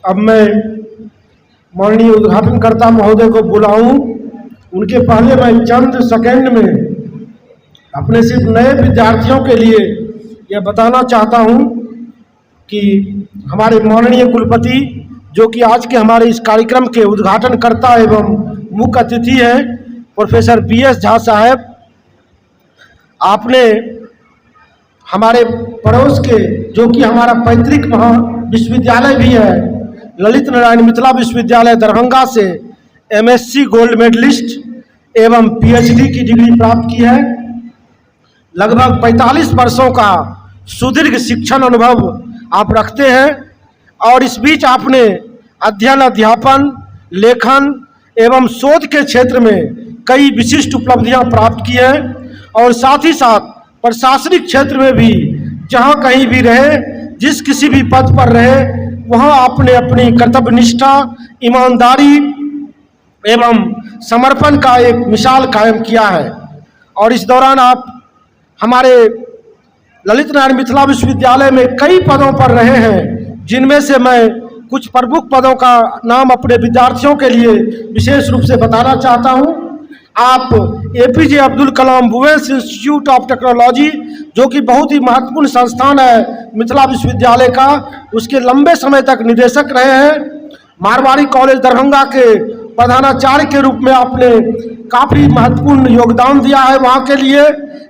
अब मैं माननीय उद्घाटनकर्ता महोदय को बुलाऊं, उनके पहले मैं चंद सेकंड में अपने सिर्फ नए विद्यार्थियों के लिए यह बताना चाहता हूं कि हमारे माननीय कुलपति जो कि आज के हमारे इस कार्यक्रम के उद्घाटनकर्ता एवं मुख्य अतिथि हैं प्रोफेसर BS झा साहब, आपने हमारे पड़ोस के जो कि हमारा पैतृक विश्वविद्यालय भी है ललित नारायण मिथिला विश्वविद्यालय दरभंगा से MSc गोल्ड मेडलिस्ट एवं PhD की डिग्री प्राप्त की है। लगभग 45 वर्षों का सुदीर्घ शिक्षण अनुभव आप रखते हैं और इस बीच आपने अध्ययन, अध्यापन, लेखन एवं शोध के क्षेत्र में कई विशिष्ट उपलब्धियां प्राप्त की हैं और साथ ही साथ प्रशासनिक क्षेत्र में भी जहां कहीं भी रहे, जिस किसी भी पद पर रहे, वहां आपने अपनी कर्तव्यनिष्ठा, ईमानदारी एवं समर्पण का एक मिसाल कायम किया है। और इस दौरान आप हमारे ललित नारायण मिथिला विश्वविद्यालय में कई पदों पर रहे हैं, जिनमें से मैं कुछ प्रमुख पदों का नाम अपने विद्यार्थियों के लिए विशेष रूप से बताना चाहता हूं। आप APJ Abdul Kalam women's institute of technology जो कि बहुत ही महत्वपूर्ण संस्थान है मिथिला विश्वविद्यालय का, उसके लंबे समय तक निदेशक रहे हैं। मारवाड़ी कॉलेज दरभंगा के प्रधानाचार्य के रूप में आपने काफ़ी महत्वपूर्ण योगदान दिया है वहाँ के लिए।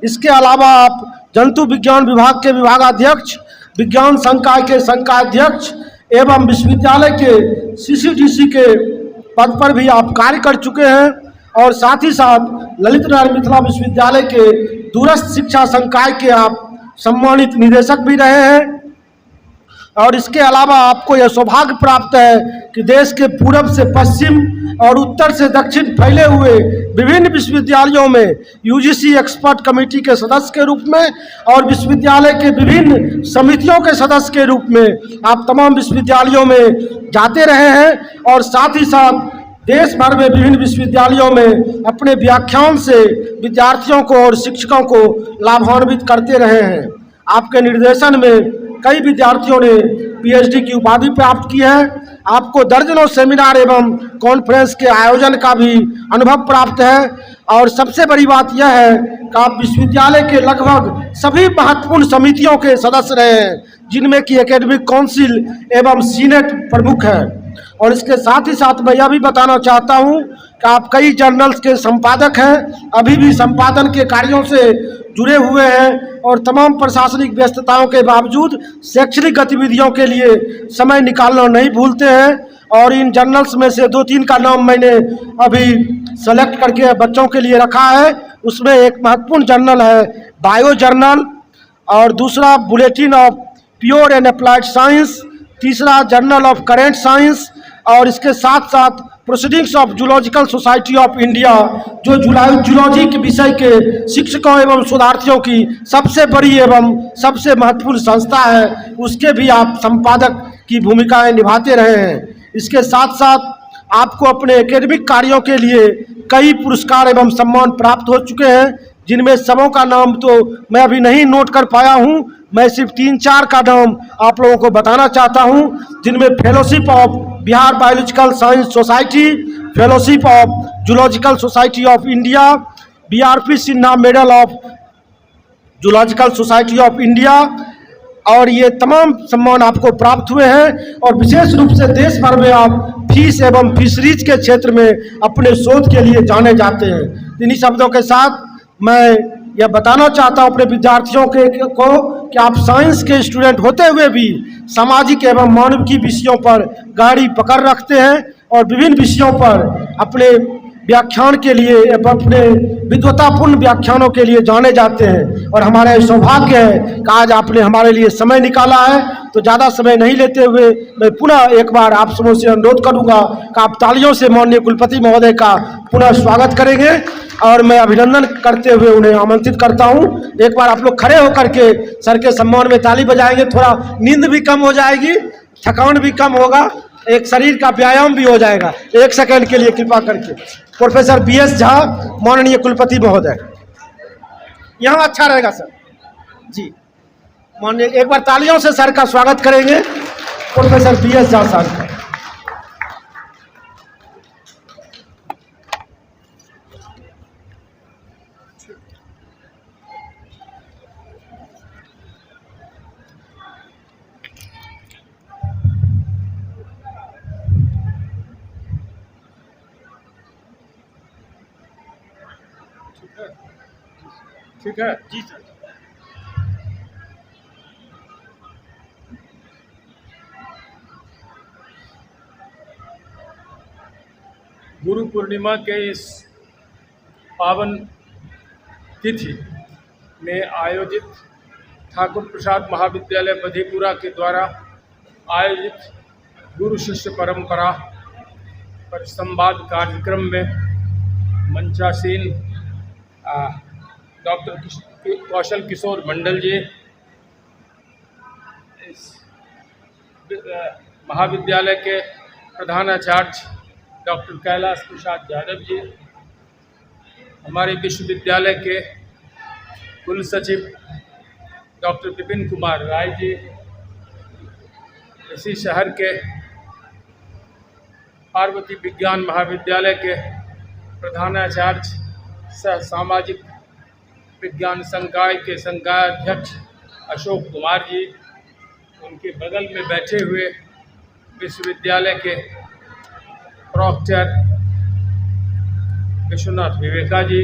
इसके अलावा आप जंतु विज्ञान विभाग के विभागाध्यक्ष, विज्ञान संकाय के संकायाध्यक्ष एवं विश्वविद्यालय के CCDC के पद पर भी आप कार्य कर चुके हैं और साथ ही साथ ललित नारायण मिथिला विश्वविद्यालय के दूरस्थ शिक्षा संकाय के आप सम्मानित निदेशक भी रहे हैं। और इसके अलावा आपको यह सौभाग्य प्राप्त है कि देश के पूरब से पश्चिम और उत्तर से दक्षिण फैले हुए विभिन्न विश्वविद्यालयों में UGC एक्सपर्ट कमेटी के सदस्य के रूप में और विश्वविद्यालय के विभिन्न समितियों के सदस्य के रूप में आप तमाम विश्वविद्यालयों में जाते रहे हैं और साथ ही साथ देश भर में विभिन्न विश्वविद्यालयों में अपने व्याख्यान से विद्यार्थियों को और शिक्षकों को लाभान्वित करते रहे हैं। आपके निर्देशन में कई विद्यार्थियों ने PhD की उपाधि प्राप्त की है। आपको दर्जनों सेमिनार एवं कॉन्फ्रेंस के आयोजन का भी अनुभव प्राप्त है और सबसे बड़ी बात यह है कि आप विश्वविद्यालय के लगभग सभी महत्वपूर्ण समितियों के सदस्य रहे हैं, जिनमें कि एकेडमिक काउंसिल एवं सीनेट प्रमुख है। और इसके साथ ही साथ मैं यह भी बताना चाहता हूं कि आप कई जर्नल्स के संपादक हैं, अभी भी संपादन के कार्यों से जुड़े हुए हैं और तमाम प्रशासनिक व्यस्तताओं के बावजूद शैक्षणिक गतिविधियों के लिए समय निकालना नहीं भूलते हैं। और इन जर्नल्स में से 2-3 का नाम मैंने अभी सेलेक्ट करके बच्चों के लिए रखा है। उसमें एक महत्वपूर्ण जर्नल है बायो जर्नल और दूसरा bulletin of pure and applied science, तीसरा जर्नल ऑफ करेंट साइंस और इसके साथ साथ proceedings of zoological society of India जो जूलॉजी के विषय के शिक्षकों एवं शोधार्थियों की सबसे बड़ी एवं सबसे महत्वपूर्ण संस्था है, उसके भी आप संपादक की भूमिकाएं निभाते रहे हैं। इसके साथ साथ आपको अपने एकेडमिक कार्यों के लिए कई पुरस्कार एवं सम्मान प्राप्त हो चुके हैं, जिनमें सबों का नाम तो मैं अभी नहीं नोट कर पाया हूं। मैं सिर्फ 3-4 का नाम आप लोगों को बताना चाहता हूं, जिनमें fellowship of Bihar biological science society, fellowship of zoological society of India, BRP Sinha medal of zoological society of India और ये तमाम सम्मान आपको प्राप्त हुए हैं। और विशेष रूप से देश भर में आप फिश एवं फिशरीज के क्षेत्र में अपने शोध के लिए जाने जाते हैं। इन्हीं शब्दों के साथ मैं यह बताना चाहता हूँ अपने विद्यार्थियों को कि आप साइंस के स्टूडेंट होते हुए भी सामाजिक एवं मानविकी विषयों पर गहरी पकड़ रखते हैं और विभिन्न विषयों पर अपने व्याख्यान के लिए अपने विद्वतापूर्ण व्याख्यानों के लिए जाने जाते हैं। और हमारा सौभाग्य है कि आज आपने हमारे लिए समय निकाला है। तो ज़्यादा समय नहीं लेते हुए मैं पुनः एक बार आप सबों से अनुरोध करूंगा कि आप तालियों से माननीय कुलपति महोदय का पुनः स्वागत करेंगे और मैं अभिनंदन करते हुए उन्हें आमंत्रित करता हूं। एक बार आप लोग खड़े होकर के सर के सम्मान में ताली बजाएंगे, थोड़ा नींद भी कम हो जाएगी, थकान भी कम होगा, एक शरीर का व्यायाम भी हो जाएगा। 1 सेकंड के लिए कृपा करके प्रोफेसर BS झा माननीय कुलपति महोदय, यहाँ अच्छा रहेगा सर जी। माननीय एक बार तालियों से सर का स्वागत करेंगे प्रोफेसर BS झा साहब का। ठीक है जी सर। गुरु पूर्णिमा के इस पावन तिथि में आयोजित ठाकुर प्रसाद महाविद्यालय मधेपुरा के द्वारा आयोजित गुरु शिष्य परंपरा पर संवाद कार्यक्रम में मंचासीन डॉक्टर कौशल किशोर मंडल जी, इस महाविद्यालय के प्रधानाचार्य डॉक्टर कैलाश प्रसाद यादव जी, हमारे विश्वविद्यालय के कुल सचिव डॉक्टर विपिन कुमार राय जी, इसी शहर के पार्वती विज्ञान महाविद्यालय के प्रधानाचार्य सह सामाजिक विज्ञान संकाय के संकाय अध्यक्ष अशोक कुमार जी, उनके बगल में बैठे हुए विश्वविद्यालय के प्रोक्टर विश्वनाथ विवेका जी,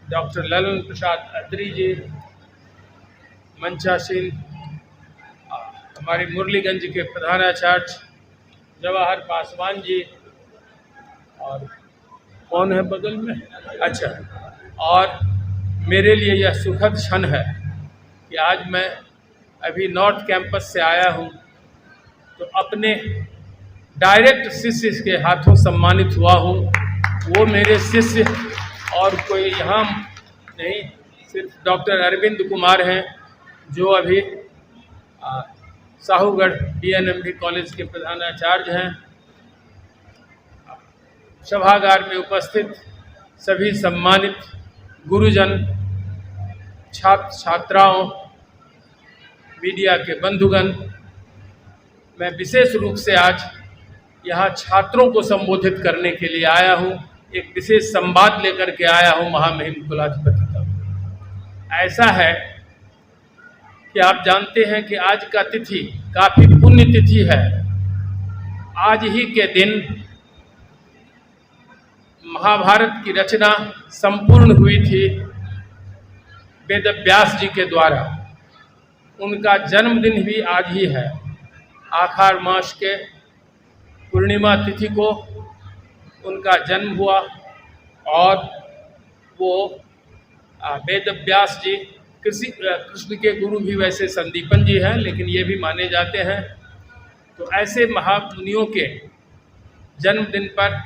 डॉक्टर ललन प्रसाद अत्री जी, मंचासीन हमारे मुरलीगंज के प्रधानाचार्य जवाहर पासवान जी, और कौन है बगल में, अच्छा, और मेरे लिए यह सुखद क्षण है कि आज मैं अभी नॉर्थ कैंपस से आया हूँ तो अपने डायरेक्ट शिष्य के हाथों सम्मानित हुआ हूँ। वो मेरे शिष्य और कोई यहाँ नहीं, सिर्फ डॉक्टर अरविंद कुमार हैं जो अभी साहूगढ़ DNMB कॉलेज के प्रधानाचार्य हैं। सभागार में उपस्थित सभी सम्मानित गुरुजन, छात्र छात्राओं, मीडिया के बंधुगण, मैं विशेष रूप से आज यहाँ छात्रों को संबोधित करने के लिए आया हूँ। एक विशेष संवाद लेकर के आया हूँ महामहिम कुलाधिपति का। ऐसा है कि आप जानते हैं कि आज का तिथि काफ़ी पुण्य तिथि है। आज ही के दिन महाभारत की रचना संपूर्ण हुई थी वेद व्यास जी के द्वारा। उनका जन्मदिन भी आज ही है। आषाढ़ मास के पूर्णिमा तिथि को उनका जन्म हुआ और वो वेद व्यास जी, कृष्ण के गुरु भी वैसे संदीपन जी हैं, लेकिन ये भी माने जाते हैं। तो ऐसे महामुनियों के जन्मदिन पर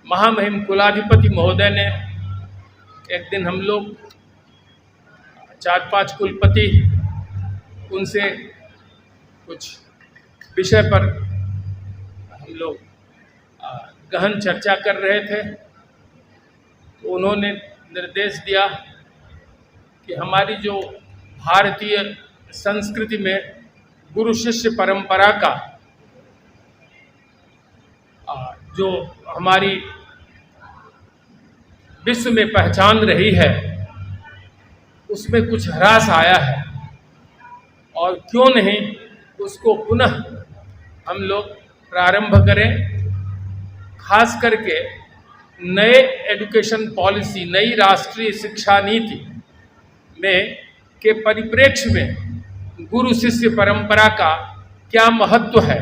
महामहिम कुलाधिपति महोदय ने एक दिन, हम लोग 4-5 कुलपति उनसे कुछ विषय पर हम लोग गहन चर्चा कर रहे थे, तो उन्होंने निर्देश दिया कि हमारी जो भारतीय संस्कृति में गुरु शिष्य परंपरा का जो हमारी विश्व में पहचान रही है, उसमें कुछ ह्रास आया है और क्यों नहीं उसको पुनः हम लोग प्रारंभ करें। खास करके नए एजुकेशन पॉलिसी, नई राष्ट्रीय शिक्षा नीति में के परिप्रेक्ष्य में गुरु शिष्य परंपरा का क्या महत्व है,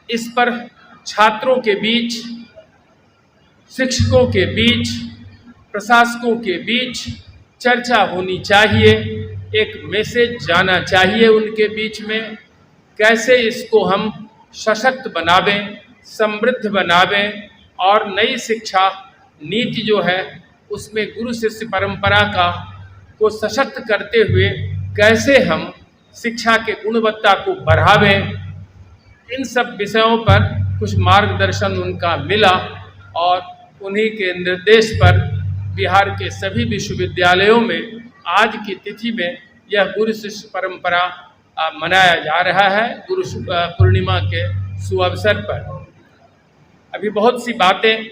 इस पर छात्रों के बीच, शिक्षकों के बीच, प्रशासकों के बीच चर्चा होनी चाहिए। एक मैसेज जाना चाहिए उनके बीच में, कैसे इसको हम सशक्त बनावें, समृद्ध बनावें और नई शिक्षा नीति जो है उसमें गुरु शिष्य परंपरा का को सशक्त करते हुए कैसे हम शिक्षा के गुणवत्ता को बढ़ावें। इन सब विषयों पर कुछ मार्गदर्शन उनका मिला और उन्हीं के निर्देश पर बिहार के सभी विश्वविद्यालयों में आज की तिथि में यह गुरु शिष्य परंपरा मनाया जा रहा है, गुरु पूर्णिमा के सुअवसर पर। अभी बहुत सी बातें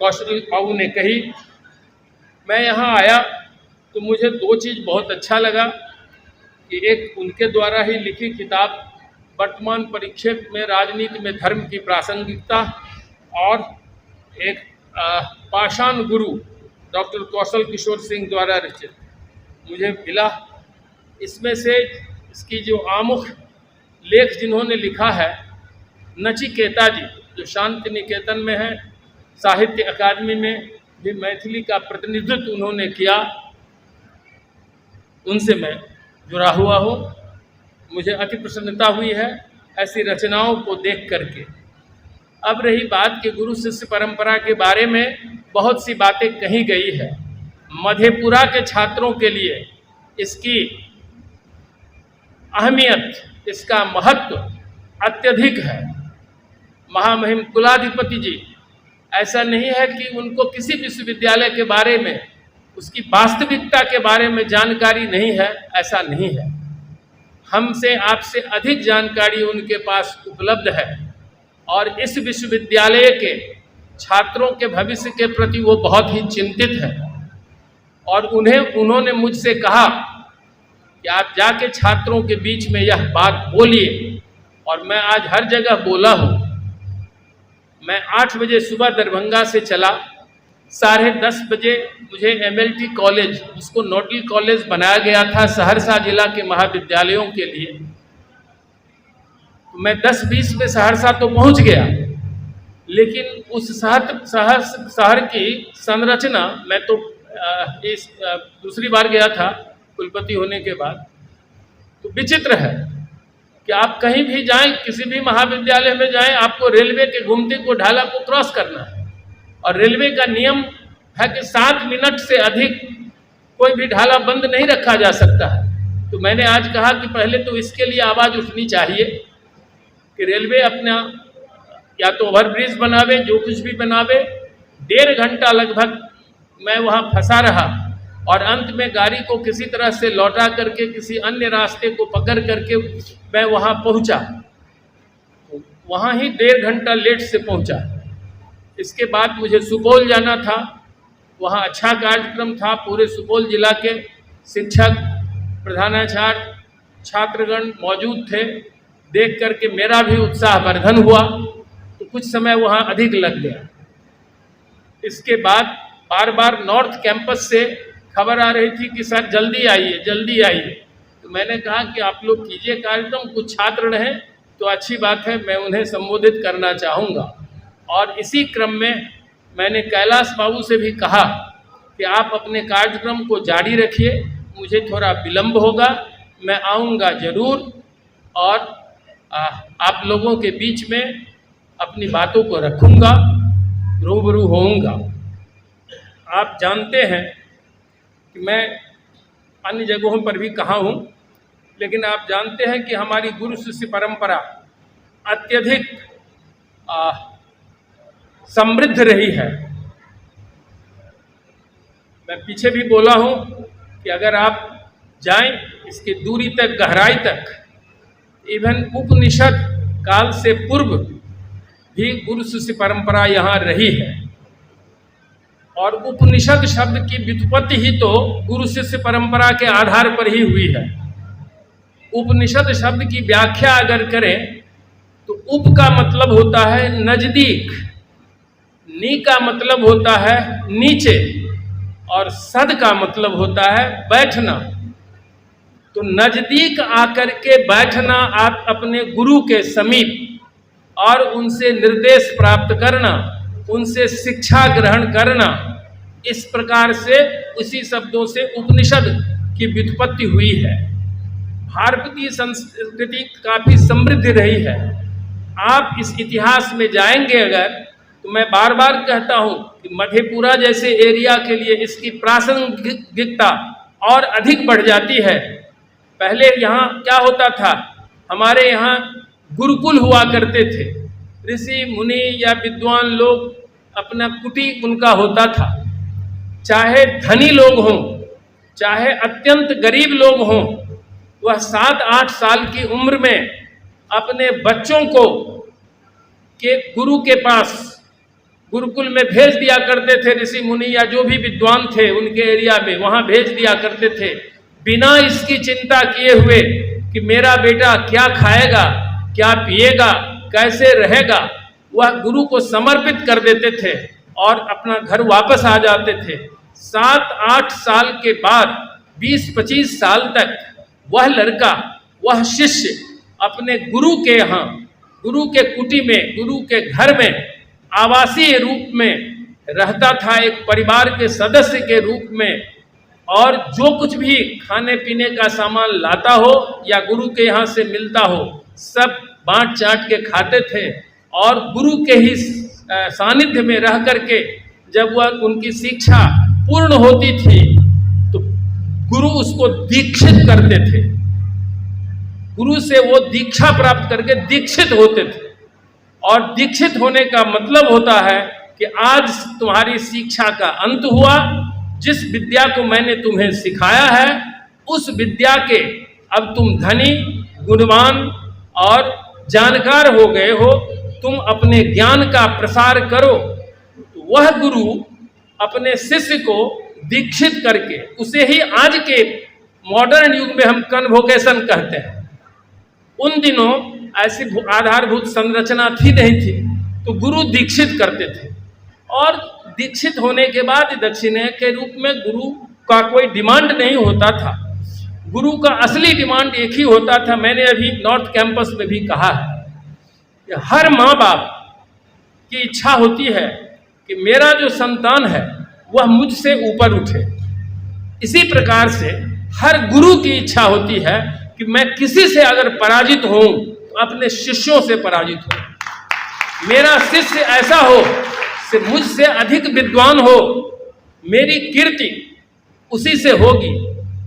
कौशल बाबू ने कही। मैं यहाँ आया तो मुझे 2 चीज़ बहुत अच्छा लगा कि एक उनके द्वारा ही लिखी किताब वर्तमान परिप्रेक्ष्य में राजनीति में धर्म की प्रासंगिकता, और एक पाषाण गुरु डॉक्टर कौशल किशोर सिंह द्वारा रचित मुझे मिला। इसमें से इसकी जो आमुख लेख जिन्होंने लिखा है, नचिकेता जी, जो शांति निकेतन में है, साहित्य अकादमी में भी मैथिली का प्रतिनिधित्व उन्होंने किया, उनसे मैं जुड़ा हुआ हूँ। मुझे अति प्रसन्नता हुई है ऐसी रचनाओं को देख करके। अब रही बात कि गुरु शिष्य परंपरा के बारे में बहुत सी बातें कही गई है। मधेपुरा के छात्रों के लिए इसकी अहमियत, इसका महत्व अत्यधिक है। महामहिम कुलाधिपति जी, ऐसा नहीं है कि उनको किसी विश्वविद्यालय के बारे में, उसकी वास्तविकता के बारे में जानकारी नहीं है, ऐसा नहीं है। हमसे आपसे अधिक जानकारी उनके पास उपलब्ध है और इस विश्वविद्यालय के छात्रों के भविष्य के प्रति वो बहुत ही चिंतित है। और उन्होंने मुझसे कहा कि आप जाके छात्रों के बीच में यह बात बोलिए, और मैं आज हर जगह बोला हूँ। मैं 8 बजे सुबह दरभंगा से चला, 10:30 बजे मुझे MLT कॉलेज, उसको नोडल कॉलेज बनाया गया था सहरसा जिला के महाविद्यालयों के लिए, तो मैं 10:20 में सहरसा तो पहुंच गया, लेकिन उस शहर की संरचना, मैं तो इस दूसरी बार गया था कुलपति होने के बाद, तो विचित्र है कि आप कहीं भी जाएं, किसी भी महाविद्यालय में जाएं, आपको रेलवे के घुमती को ढाला को क्रॉस करना है, और रेलवे का नियम है कि 7 मिनट से अधिक कोई भी ढाला बंद नहीं रखा जा सकता है। तो मैंने आज कहा कि पहले तो इसके लिए आवाज़ उठनी चाहिए कि रेलवे अपना या तो ओवरब्रिज बनावे, जो कुछ भी बनावे। 1.5 घंटा लगभग मैं वहाँ फंसा रहा, और अंत में गाड़ी को किसी तरह से लौटा करके किसी अन्य रास्ते को पकड़ करके मैं वहाँ पहुँचा। वहाँ ही 1.5 घंटा लेट से पहुँचा। इसके बाद मुझे सुपौल जाना था, वहाँ अच्छा कार्यक्रम था, पूरे सुपौल जिला के शिक्षक, प्रधानाचार्य, छात्रगण मौजूद थे। देख करके मेरा भी उत्साह वर्धन हुआ, तो कुछ समय वहाँ अधिक लग गया। इसके बाद बार बार नॉर्थ कैंपस से खबर आ रही थी कि सर जल्दी आइए, जल्दी आइए। तो मैंने कहा कि आप लोग कीजिए कार्यक्रम, कुछ छात्र रहें तो अच्छी बात है, मैं उन्हें संबोधित करना चाहूँगा। और इसी क्रम में मैंने कैलाश बाबू से भी कहा कि आप अपने कार्यक्रम को जारी रखिए, मुझे थोड़ा विलंब होगा, मैं आऊँगा ज़रूर और आप लोगों के बीच में अपनी बातों को रखूँगा, रूबरू होऊंगा। आप जानते हैं कि मैं अन्य जगहों पर भी कहा हूँ, लेकिन आप जानते हैं कि हमारी गुरु शिष्य परंपरा अत्यधिक समृद्ध रही है। मैं पीछे भी बोला हूँ कि अगर आप जाएं इसकी दूरी तक, गहराई तक, इवन उपनिषद काल से पूर्व भी गुरु शिष्य परंपरा यहाँ रही है। और उपनिषद शब्द की व्युत्पत्ति ही तो गुरु शिष्य परंपरा के आधार पर ही हुई है। उपनिषद शब्द की व्याख्या अगर करें तो उप का मतलब होता है नजदीक, नी का मतलब होता है नीचे, और सद का मतलब होता है बैठना। तो नजदीक आकर के बैठना, आप अपने गुरु के समीप और उनसे निर्देश प्राप्त करना, उनसे शिक्षा ग्रहण करना, इस प्रकार से उसी शब्दों से उपनिषद की व्युत्पत्ति हुई है। भारतीय संस्कृति काफ़ी समृद्ध रही है। आप इस इतिहास में जाएंगे अगर, तो मैं बार बार कहता हूँ कि मधेपुरा जैसे एरिया के लिए इसकी प्रासंगिकता और अधिक बढ़ जाती है। पहले यहाँ क्या होता था, हमारे यहाँ गुरुकुल हुआ करते थे, ऋषि मुनि या विद्वान लोग, अपना कुटी उनका होता था। चाहे धनी लोग हों, चाहे अत्यंत गरीब लोग हों, वह 7-8 साल की उम्र में अपने बच्चों को के गुरु के पास गुरुकुल में भेज दिया करते थे। ऋषि मुनि या जो भी विद्वान थे उनके एरिया में, वहाँ भेज दिया करते थे, बिना इसकी चिंता किए हुए कि मेरा बेटा क्या खाएगा, क्या पिएगा, कैसे रहेगा। वह गुरु को समर्पित कर देते थे और अपना घर वापस आ जाते थे। 7-8 साल के बाद 20-25 साल तक वह लड़का, वह शिष्य अपने गुरु के यहाँ, गुरु के कुटी में, गुरु के घर में आवासीय रूप में रहता था, एक परिवार के सदस्य के रूप में, और जो कुछ भी खाने पीने का सामान लाता हो या गुरु के यहाँ से मिलता हो सब बांट चाट के खाते थे। और गुरु के ही सानिध्य में रह करके जब वह उनकी शिक्षा पूर्ण होती थी तो गुरु उसको दीक्षित करते थे। गुरु से वो दीक्षा प्राप्त करके दीक्षित होते थे। और दीक्षित होने का मतलब होता है कि आज तुम्हारी शिक्षा का अंत हुआ, जिस विद्या को मैंने तुम्हें सिखाया है उस विद्या के अब तुम धनी, गुणवान और जानकार हो गए हो, तुम अपने ज्ञान का प्रसार करो। तो वह गुरु अपने शिष्य को दीक्षित करके, उसे ही आज के मॉडर्न युग में हम कन्वोकेशन कहते हैं। उन दिनों ऐसी आधारभूत संरचना थी नहीं थी, तो गुरु दीक्षित करते थे। और दीक्षित होने के बाद दक्षिणा के रूप में गुरु का कोई डिमांड नहीं होता था। गुरु का असली डिमांड एक ही होता था, मैंने अभी नॉर्थ कैंपस में भी कहा है कि हर माँ बाप की इच्छा होती है कि मेरा जो संतान है वह मुझसे ऊपर उठे। इसी प्रकार से हर गुरु की इच्छा होती है कि मैं किसी से अगर पराजित हूं तो अपने शिष्यों से पराजित हूं। मेरा शिष्य ऐसा हो कि मुझसे अधिक विद्वान हो, मेरी कीर्ति उसी से होगी।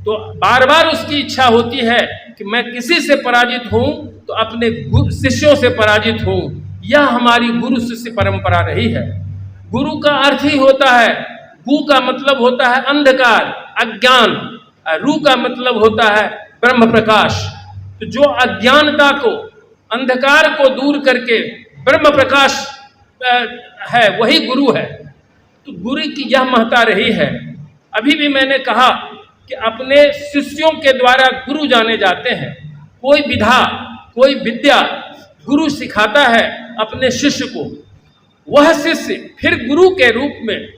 तो बार बार उसकी इच्छा होती है कि मैं किसी से पराजित हूं तो अपने शिष्यों से पराजित हूं। यह हमारी गुरु शिष्य परंपरा रही है। गुरु का अर्थ ही होता है, गु का मतलब होता है अंधकार, अज्ञान, रू का मतलब होता है ब्रह्म प्रकाश। तो जो अज्ञानता को, अंधकार को दूर करके ब्रह्म प्रकाश है वही गुरु है। तो गुरु की यह महत्ता रही है। अभी भी मैंने कहा कि अपने शिष्यों के द्वारा गुरु जाने जाते हैं। कोई विधा, कोई विद्या गुरु सिखाता है अपने शिष्य को, वह शिष्य फिर गुरु के रूप में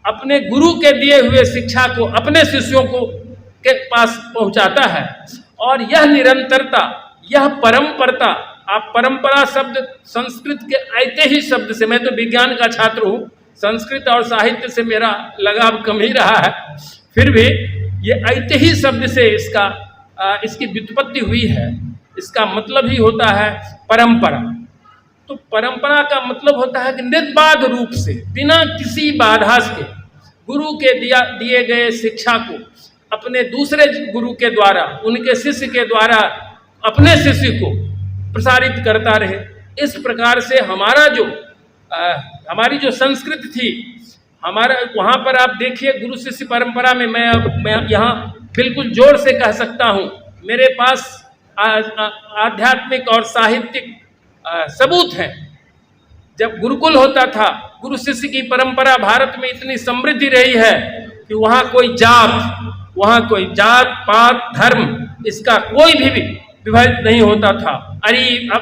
अपने गुरु के दिए हुए शिक्षा को अपने शिष्यों को के पास पहुंचाता है। और यह निरंतरता, यह परंपरता, आप परंपरा शब्द संस्कृत के ऐते ही शब्द से, मैं तो विज्ञान का छात्र हूँ, संस्कृत और साहित्य से मेरा लगाव कम ही रहा है, फिर भी ये ऐते ही शब्द से इसकी व्युत्पत्ति हुई है। इसका मतलब ही होता है परंपरा। तो परंपरा का मतलब होता है कि निर्बाध रूप से, बिना किसी बाधा के गुरु के दिए गए शिक्षा को अपने दूसरे गुरु के द्वारा, उनके शिष्य के द्वारा अपने शिष्य को प्रसारित करता रहे। इस प्रकार से हमारी जो संस्कृति थी, हमारा वहाँ पर आप देखिए गुरु शिष्य परंपरा में मैं यहाँ बिल्कुल जोर से कह सकता हूँ, मेरे पास आध्यात्मिक और साहित्यिक सबूत हैं। जब गुरुकुल होता था, गुरु शिष्य की परंपरा भारत में इतनी समृद्धि रही है कि वहाँ कोई जात पात धर्म इसका कोई भी विभेद नहीं होता था।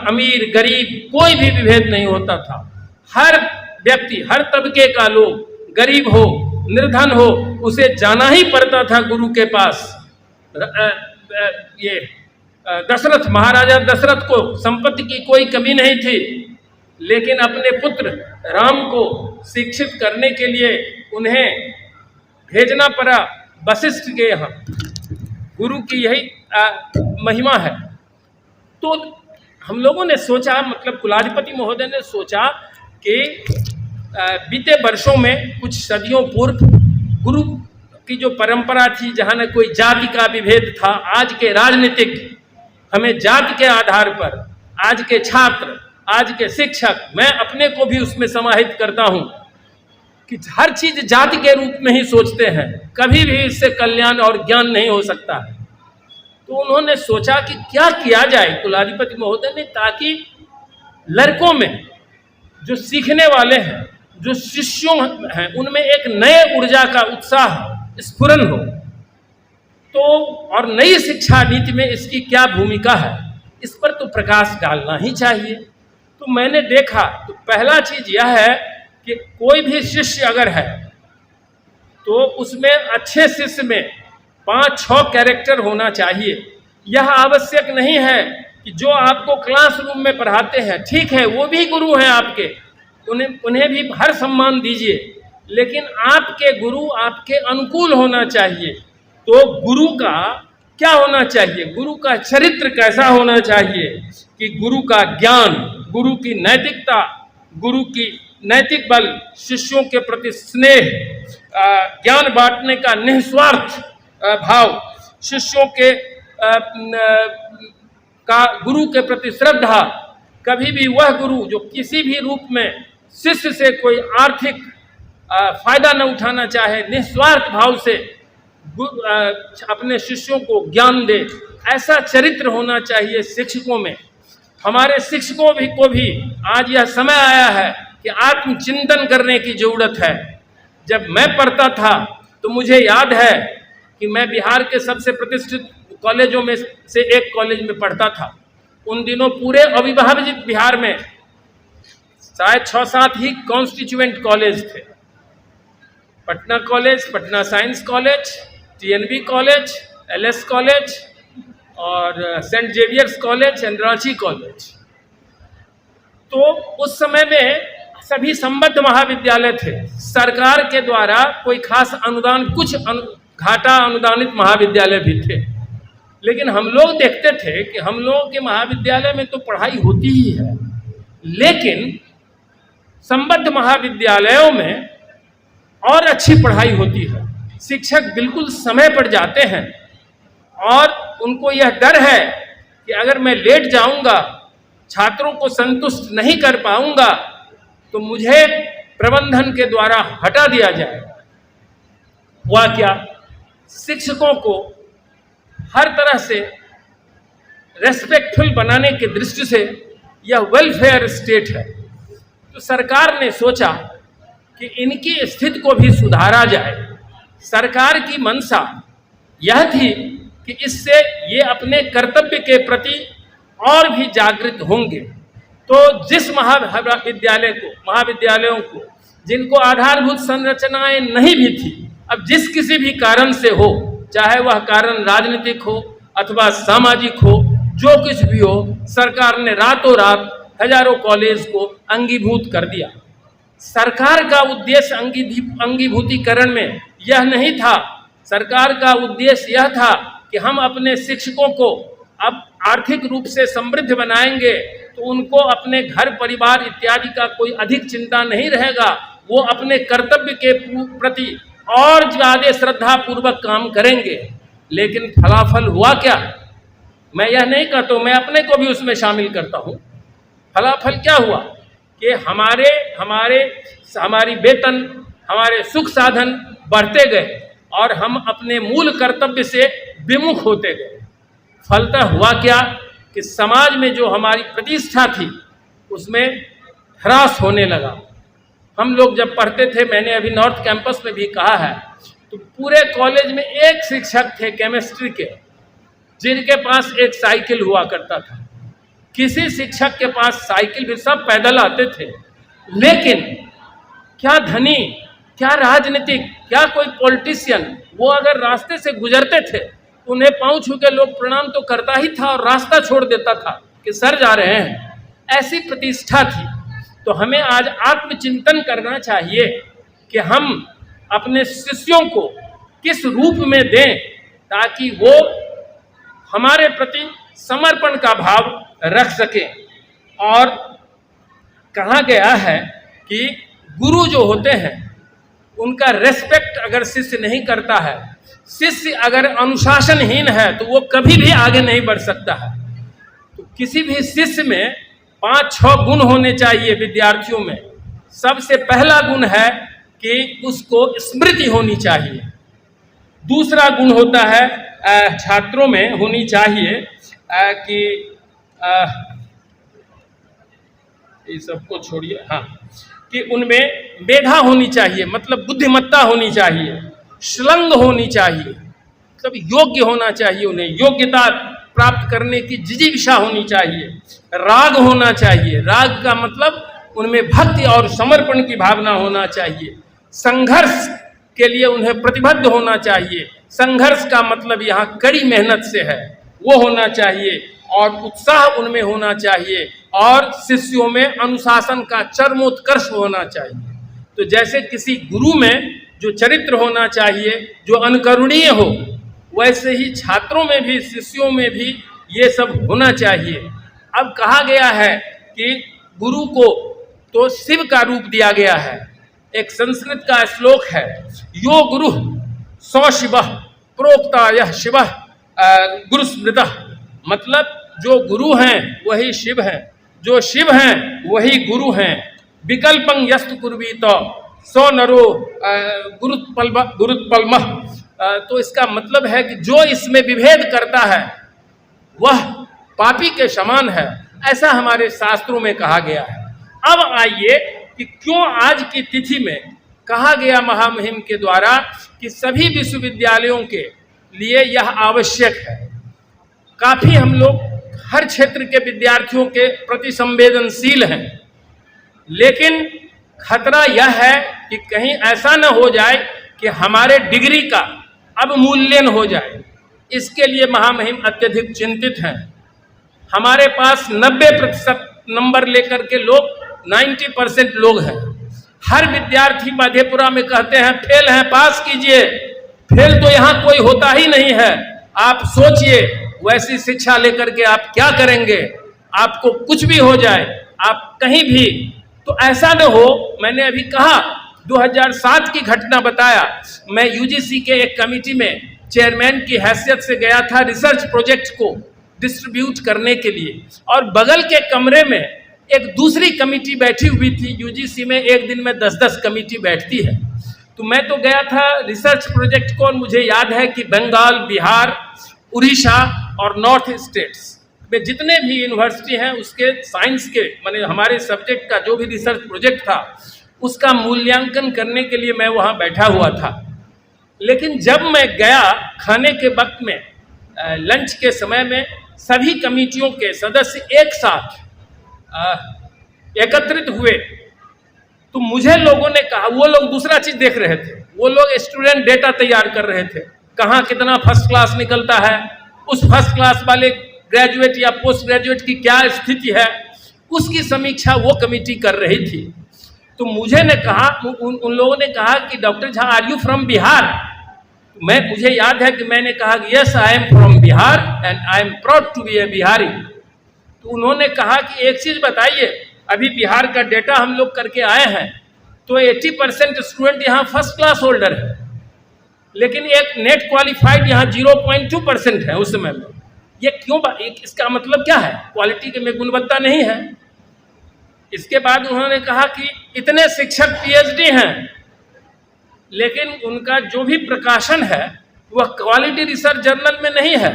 अमीर गरीब कोई भी विभेद नहीं होता था। हर व्यक्ति, हर तबके का लोग, गरीब हो निर्धन हो, उसे जाना ही पड़ता था गुरु के पास। ये दशरथ, महाराजा दशरथ को संपत्ति की कोई कमी नहीं थी, लेकिन अपने पुत्र राम को शिक्षित करने के लिए उन्हें भेजना पड़ा वशिष्ठ के यहाँ। गुरु की यही महिमा है। तो हम लोगों ने सोचा, मतलब कुलाधिपति महोदय ने सोचा कि बीते वर्षों में, कुछ सदियों पूर्व, गुरु की जो परंपरा थी, जहाँ न कोई जाति का विभेद था, आज के राजनीतिक हमें जाति के आधार पर, आज के छात्र, आज के शिक्षक, मैं अपने को भी उसमें समाहित करता हूँ कि हर चीज जाति के रूप में ही सोचते हैं, कभी भी इससे कल्याण और ज्ञान नहीं हो सकता है। तो उन्होंने सोचा कि क्या किया जाए कुलाधिपति महोदय ने, ताकि लड़कों में जो सीखने वाले हैं, जो शिष्यों हैं, उनमें एक नए ऊर्जा का उत्साह स्फुरन हो। तो और नई शिक्षा नीति में इसकी क्या भूमिका है, इस पर तो प्रकाश डालना ही चाहिए। तो मैंने देखा, तो पहला चीज यह है कि कोई भी शिष्य अगर है तो उसमें अच्छे शिष्य में 5-6 कैरेक्टर होना चाहिए। यह आवश्यक नहीं है कि जो आपको क्लासरूम में पढ़ाते हैं, ठीक है वो भी गुरु हैं आपके, उन्हें भी हर सम्मान दीजिए, लेकिन आपके गुरु आपके अनुकूल होना चाहिए। तो गुरु का क्या होना चाहिए, गुरु का चरित्र कैसा होना चाहिए कि गुरु का ज्ञान, गुरु की नैतिकता, गुरु की नैतिक बल, शिष्यों के प्रति स्नेह, ज्ञान बांटने का निस्वार्थ भाव, शिष्यों के का गुरु के प्रति श्रद्धा। कभी भी वह गुरु जो किसी भी रूप में शिष्य से कोई आर्थिक फायदा न उठाना चाहे, निस्वार्थ भाव से अपने शिष्यों को ज्ञान दे, ऐसा चरित्र होना चाहिए शिक्षकों में। हमारे शिक्षकों को भी आज यह समय आया है कि आत्मचिंतन करने की जरूरत है। जब मैं पढ़ता था तो मुझे याद है कि मैं बिहार के सबसे प्रतिष्ठित कॉलेजों में से एक कॉलेज में पढ़ता था। उन दिनों पूरे अविभाजित बिहार में शायद 6-7 ही कॉन्स्टिट्यूएंट कॉलेज थे। Patna college, Patna science college, TNB college, LS college और saint Xavier's college and Ranchi college. तो उस समय में सभी संबद्ध महाविद्यालय थे। सरकार के द्वारा कोई खास अनुदान, कुछ घाटा अनुदानित महाविद्यालय भी थे, लेकिन हम लोग देखते थे कि हम लोगों के महाविद्यालय में तो पढ़ाई होती ही है, लेकिन संबद्ध महाविद्यालयों में और अच्छी पढ़ाई होती है। शिक्षक बिल्कुल समय पर जाते हैं और उनको यह डर है कि अगर मैं लेट जाऊंगा, छात्रों को संतुष्ट नहीं कर पाऊंगा, तो मुझे प्रबंधन के द्वारा हटा दिया जाएगा। हुआ क्या, शिक्षकों को हर तरह से रेस्पेक्टफुल बनाने की दृष्टि से यह वेलफेयर स्टेट है। तो सरकार ने सोचा कि इनकी स्थिति को भी सुधारा जाए। सरकार की मंशा यह थी कि इससे ये अपने कर्तव्य के प्रति और भी जागृत होंगे। तो जिस महाविद्यालयों को जिनको आधारभूत संरचनाएं नहीं भी थी, अब जिस किसी भी कारण से हो, चाहे वह कारण राजनीतिक हो अथवा सामाजिक हो, जो कुछ भी हो, सरकार ने रातों रात हजारों कॉलेज को अंगीभूत कर दिया। सरकार का उद्देश्य अंगीभूतीकरण में यह नहीं था। सरकार का उद्देश्य यह था कि हम अपने शिक्षकों को अब आर्थिक रूप से समृद्ध बनाएंगे तो उनको अपने घर परिवार इत्यादि का कोई अधिक चिंता नहीं रहेगा। वो अपने कर्तव्य के प्रति और ज्यादा श्रद्धा पूर्वक काम करेंगे। लेकिन फलाफल हुआ क्या, मैं यह नहीं कहता हूँ, मैं अपने को भी उसमें शामिल करता हूँ। फलाफल क्या हुआ कि हमारी वेतन, हमारे सुख साधन बढ़ते गए और हम अपने मूल कर्तव्य से विमुख होते गए। फलतः हुआ क्या कि समाज में जो हमारी प्रतिष्ठा थी उसमें ह्रास होने लगा। हम लोग जब पढ़ते थे, मैंने अभी नॉर्थ कैंपस में भी कहा है, तो पूरे कॉलेज में एक शिक्षक थे केमिस्ट्री के, जिनके पास एक साइकिल हुआ करता था। किसी शिक्षक के पास साइकिल भी, सब पैदल आते थे। लेकिन क्या धनी, क्या राजनीतिक, क्या कोई पॉलिटिशियन, वो अगर रास्ते से गुजरते थे उन्हें पांव छू के लोग प्रणाम तो करता ही था और रास्ता छोड़ देता था कि सर जा रहे हैं। ऐसी प्रतिष्ठा थी। तो हमें आज आत्मचिंतन करना चाहिए कि हम अपने शिष्यों को किस रूप में दें ताकि वो हमारे प्रति समर्पण का भाव रख सकें। और कहा गया है कि गुरु जो होते हैं उनका रेस्पेक्ट अगर शिष्य नहीं करता है, शिष्य अगर अनुशासनहीन है, तो वो कभी भी आगे नहीं बढ़ सकता है। तो किसी भी शिष्य में 5-6 गुण होने चाहिए विद्यार्थियों में। सबसे पहला गुण है कि उसको स्मृति होनी चाहिए। दूसरा गुण होता है छात्रों में होनी चाहिए कि ये सबको छोड़िए, हाँ, कि उनमें मेधा होनी चाहिए, मतलब बुद्धिमत्ता होनी चाहिए, श्लंग होनी चाहिए, मतलब योग्य होना चाहिए, उन्हें योग्यता प्राप्त करने की जिजीविषा होनी चाहिए, राग होना चाहिए, राग का मतलब उनमें भक्ति और समर्पण की भावना होना चाहिए, संघर्ष के लिए उन्हें प्रतिबद्ध होना चाहिए। संघर्ष का मतलब यहाँ कड़ी मेहनत से है, वो होना चाहिए और उत्साह उनमें होना चाहिए और शिष्यों में अनुशासन का चरमोत्कर्ष होना चाहिए। तो जैसे किसी गुरु में जो चरित्र होना चाहिए, जो अनुकरणीय हो, वैसे ही छात्रों में भी, शिष्यों में भी ये सब होना चाहिए। अब कहा गया है कि गुरु को तो शिव का रूप दिया गया है। एक संस्कृत का श्लोक है, यो गुरु सौ शिवः प्रोक्ता यह शिवः गुरु स्मृतः, मतलब जो गुरु हैं वही शिव हैं, जो शिव हैं वही गुरु हैं। विकल्पं यस्तु कुर्वीत सो नरो गुरुत्पल्मः। तो इसका मतलब है कि जो इसमें विभेद करता है वह पापी के समान है, ऐसा हमारे शास्त्रों में कहा गया है। अब आइए कि क्यों आज की तिथि में कहा गया महामहिम के द्वारा कि सभी विश्वविद्यालयों के लिए यह आवश्यक है। काफी हम लोग हर क्षेत्र के विद्यार्थियों के प्रति संवेदनशील हैं, लेकिन खतरा यह है कि कहीं ऐसा न हो जाए कि हमारे डिग्री का अवमूल्यन हो जाए। इसके लिए महामहिम अत्यधिक चिंतित हैं। हमारे पास 90% नंबर लेकर के लोग 90% लोग हैं। हर विद्यार्थी मधेपुरा में कहते हैं फेल हैं, पास कीजिए। फेल तो यहाँ कोई होता ही नहीं है। आप सोचिए, वैसी शिक्षा लेकर के आप क्या करेंगे? आपको कुछ भी हो जाए, आप कहीं भी, तो ऐसा न हो। मैंने अभी कहा 2007 की घटना बताया। मैं यूजीसी के एक कमेटी में चेयरमैन की हैसियत से गया था रिसर्च प्रोजेक्ट को डिस्ट्रीब्यूट करने के लिए, और बगल के कमरे में एक दूसरी कमेटी बैठी हुई थी। यूजीसी में एक दिन में 10-10 कमेटी बैठती है। तो मैं तो गया था रिसर्च प्रोजेक्ट को, और मुझे याद है कि बंगाल, बिहार, उड़ीसा और नॉर्थ स्टेट्स में जितने भी यूनिवर्सिटी हैं उसके साइंस के, माने हमारे सब्जेक्ट का जो भी रिसर्च प्रोजेक्ट था उसका मूल्यांकन करने के लिए मैं वहाँ बैठा हुआ था। लेकिन जब मैं गया खाने के वक्त में, लंच के समय में, सभी कमेटियों के सदस्य एक साथ एकत्रित हुए, तो मुझे लोगों ने कहा, वो लोग दूसरा चीज देख रहे थे, वो लोग स्टूडेंट डेटा तैयार कर रहे थे, कहाँ कितना फर्स्ट क्लास निकलता है, उस फर्स्ट क्लास वाले ग्रेजुएट या पोस्ट ग्रेजुएट की क्या स्थिति है, उसकी समीक्षा वो कमेटी कर रही थी। तो मुझे ने कहा, उन लोगों ने कहा कि doctor Jha are you from Bihar? मुझे याद है कि मैंने कहा yes I am from Bihar and I am proud to be a Bihari. तो उन्होंने कहा कि एक चीज बताइए, अभी बिहार का डेटा हम लोग करके आए हैं, तो 80% स्टूडेंट यहाँ फर्स्ट क्लास होल्डर है, लेकिन एक नेट क्वालिफाइड यहाँ 0.2% है उस समय में। ये क्यों? इसका मतलब क्या है? क्वालिटी में गुणवत्ता नहीं है। इसके बाद उन्होंने कहा कि इतने शिक्षक पीएचडी हैं, लेकिन उनका जो भी प्रकाशन है वह क्वालिटी रिसर्च जर्नल में नहीं है।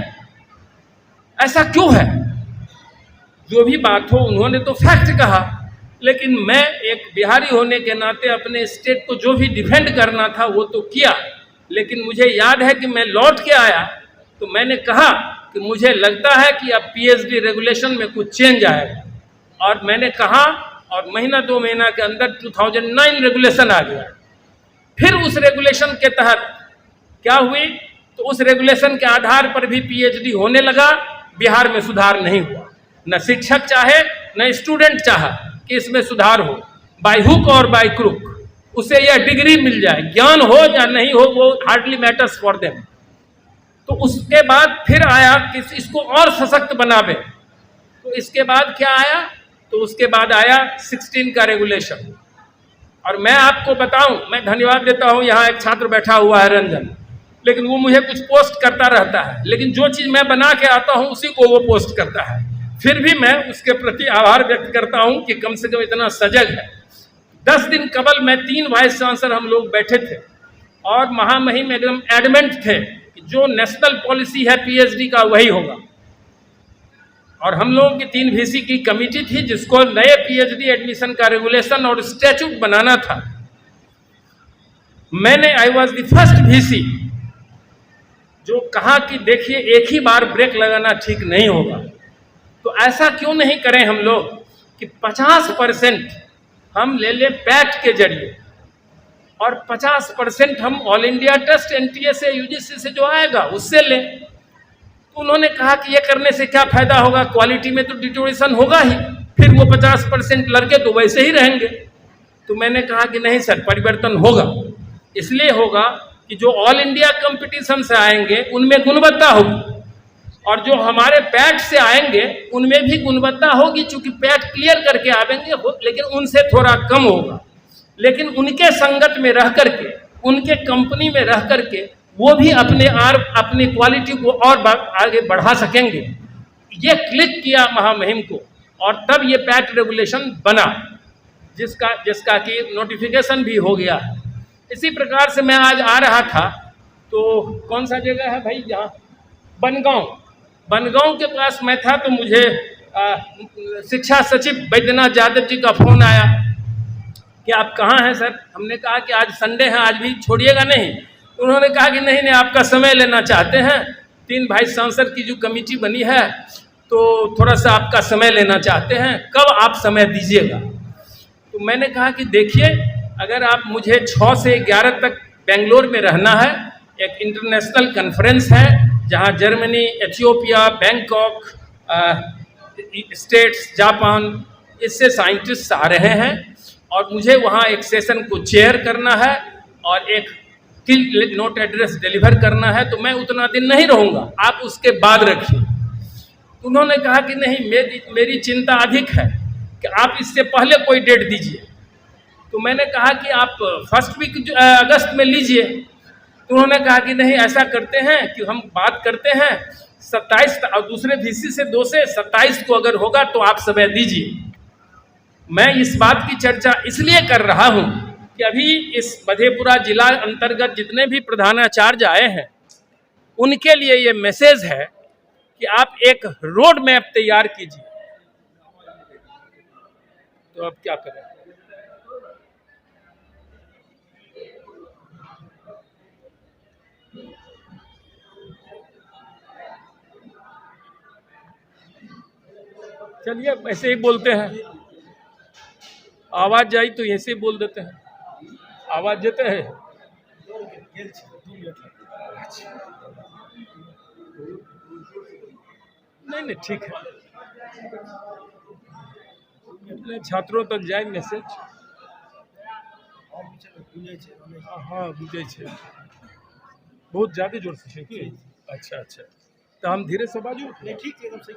ऐसा क्यों है? जो भी बात हो, उन्होंने तो फैक्ट कहा, लेकिन मैं एक बिहारी होने के नाते अपने स्टेट को जो भी डिफेंड करना था वो तो किया। लेकिन मुझे याद है कि मैं लौट के आया तो मैंने कहा कि मुझे लगता है कि अब पीएचडी रेगुलेशन में कुछ चेंज आएगा, और मैंने कहा, और महीना 2 महीना के अंदर 2009 रेगुलेशन आ गया। फिर उस रेगुलेशन के तहत क्या हुई, तो उस रेगुलेशन के आधार पर भी पीएचडी होने लगा। बिहार में सुधार नहीं हुआ, न शिक्षक चाहे न स्टूडेंट चाहा कि इसमें सुधार हो। बाय हुक और बाय क्रुक उसे यह डिग्री मिल जाए, ज्ञान हो या नहीं हो वो हार्डली मैटर्स फॉर देम। तो उसके बाद फिर आया कि इसको और सशक्त बनावे। तो इसके बाद क्या आया? तो उसके बाद आया 16 का रेगुलेशन। और मैं आपको बताऊं, मैं धन्यवाद देता हूं, यहाँ एक छात्र बैठा हुआ है रंजन, लेकिन वो मुझे कुछ पोस्ट करता रहता है, लेकिन जो चीज़ मैं बना के आता हूं उसी को वो पोस्ट करता है। फिर भी मैं उसके प्रति आभार व्यक्त करता हूं कि कम से कम इतना सजग है। 10 दिन कबल मैं 3 वाइस चांसलर हम लोग बैठे थे, और महामहिम एकदम एडमेंट थे कि जो नेशनल पॉलिसी है पीएचडी का वही होगा। और हम लोगों की 3 वीसी की कमेटी थी जिसको नए पीएचडी एडमिशन का रेगुलेशन और स्टैट्यूट बनाना था। I was the first VC जो कहा कि देखिए एक ही बार ब्रेक लगाना ठीक नहीं होगा। तो ऐसा क्यों नहीं करें हम लोग कि 50% हम ले लें पैक्ट के जरिए, और 50% हम ऑल इंडिया टेस्ट एनटीए से यूजीसी से जो आएगा उससे लें। तो उन्होंने कहा कि ये करने से क्या फायदा होगा, क्वालिटी में तो डिटोरेशन होगा ही, फिर वो 50% लड़के तो वैसे ही रहेंगे। तो मैंने कहा कि नहीं सर, परिवर्तन होगा। इसलिए होगा कि जो ऑल इंडिया कंपटीशन से आएंगे उनमें गुणवत्ता होगी, और जो हमारे पैट से आएंगे उनमें भी गुणवत्ता होगी, चूंकि पैट क्लियर करके आवेंगे लेकिन उनसे थोड़ा कम होगा। लेकिन उनके संगत में रह करके, उनके कंपनी में रह करके वो भी अपनी क्वालिटी को और आगे बढ़ा सकेंगे। ये क्लिक किया महामहिम को, और तब ये पैट रेगुलेशन बना, जिसका कि नोटिफिकेशन भी हो गया है। इसी प्रकार से मैं आज आ रहा था, तो कौन सा जगह है भाई, जहाँ बनगांव के पास मैं था, तो मुझे शिक्षा सचिव बैद्यनाथ यादव जी का फोन आया कि आप कहाँ हैं सर। हमने कहा कि आज संडे है, आज भी छोड़िएगा नहीं। उन्होंने कहा कि नहीं, आपका समय लेना चाहते हैं, 3 भाई सांसद की जो कमेटी बनी है तो थोड़ा सा आपका समय लेना चाहते हैं, कब आप समय दीजिएगा। तो मैंने कहा कि देखिए, अगर आप मुझे 6 से 11 तक बेंगलोर में रहना है, एक इंटरनेशनल कॉन्फ्रेंस है जहां Germany, Ethiopia, Bangkok, states, Japan, इससे साइंटिस्ट आ रहे हैं, और मुझे वहां एक सेशन को चेयर करना है और एक नोट एड्रेस डिलीवर करना है, तो मैं उतना दिन नहीं रहूँगा, आप उसके बाद रखिए। तो उन्होंने कहा कि नहीं, मेरी चिंता अधिक है कि आप इससे पहले कोई डेट दीजिए। तो मैंने कहा कि आप फर्स्ट वीक अगस्त में लीजिए। तो उन्होंने कहा कि नहीं, ऐसा करते हैं कि हम बात करते हैं 27 और दूसरे वीसी से 2 से 27 को अगर होगा तो आप समय दीजिए। मैं इस बात की चर्चा इसलिए कर रहा हूं कि अभी इस मधेपुरा जिला अंतर्गत जितने भी प्रधानाचार्य आए हैं उनके लिए ये मैसेज है कि आप एक रोड मैप तैयार कीजिए। तो अब क्या करें? चलिए, ऐसे ही बोलते हैं, आवाज आई तो ऐसे ही बोल देते हैं। आवाज देते हैं। नहीं, ठीक है, छात्रों तक जाए मैसेज। हाँ, बुझे छे, बहुत ज्यादा जोर से कि अच्छा, तो हम धीरे से बाजू। ठीक है, एकदम सही।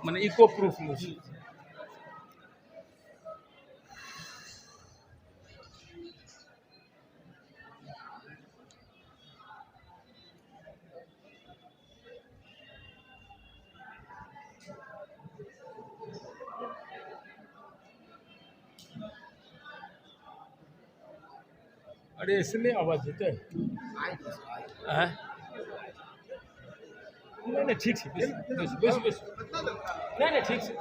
मैंने इको प्रूफ में अरे इसमें आवाज देते हैं। नहीं, ठीक से नहीं, ठीक से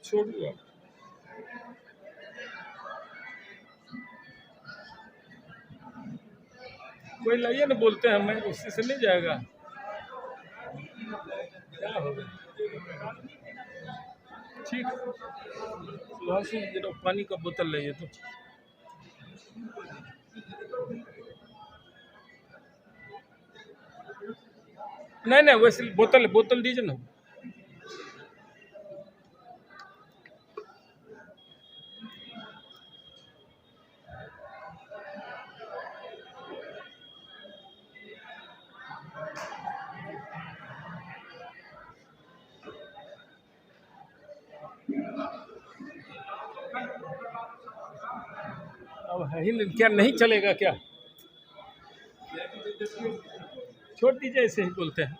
छोड़ दो। कोई लाइए ना, बोलते हैं, मैं उससे से नहीं जाएगा। क्या होगा? ठीक, जरा पानी का बोतल लाइए तो। नहीं, वैसे बोतल दीजिए ना। अब है ही नहीं, क्या नहीं चलेगा क्या? छोड़ दीजिए, ऐसे ही बोलते हैं।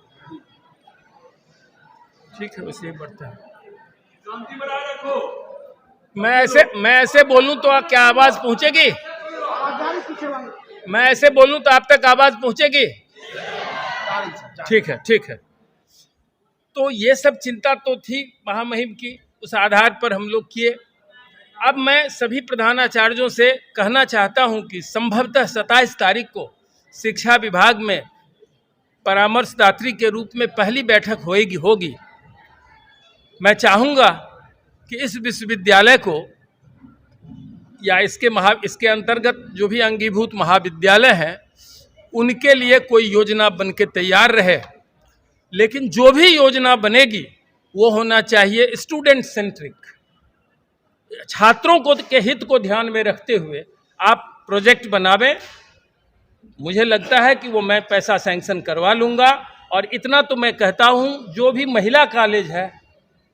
ठीक है, वैसे ही बढ़ता है। शांति बनाए रखो। मैं ऐसे बोलूं तो क्या आवाज पहुंचेगी? मैं ऐसे बोलूं तो आप तक आवाज पहुंचेगी? ठीक है। तो ये सब चिंता तो थी महामहिम की, उस आधार पर हम लोग किए। अब मैं सभी प्रधानाचार्यों से कहना चाहता हूं कि संभवतः 27 तारीख को शिक्षा विभाग में परामर्शदात्री के रूप में पहली बैठक होगी। मैं चाहूँगा कि इस विश्वविद्यालय को या इसके अंतर्गत जो भी अंगीभूत महाविद्यालय हैं उनके लिए कोई योजना बन के तैयार रहे, लेकिन जो भी योजना बनेगी वो होना चाहिए स्टूडेंट सेंट्रिक, छात्रों को के हित को ध्यान में रखते हुए आप प्रोजेक्ट बनावें। मुझे लगता है कि वो मैं पैसा सैंक्शन करवा लूँगा। और इतना तो मैं कहता हूँ, जो भी महिला कॉलेज है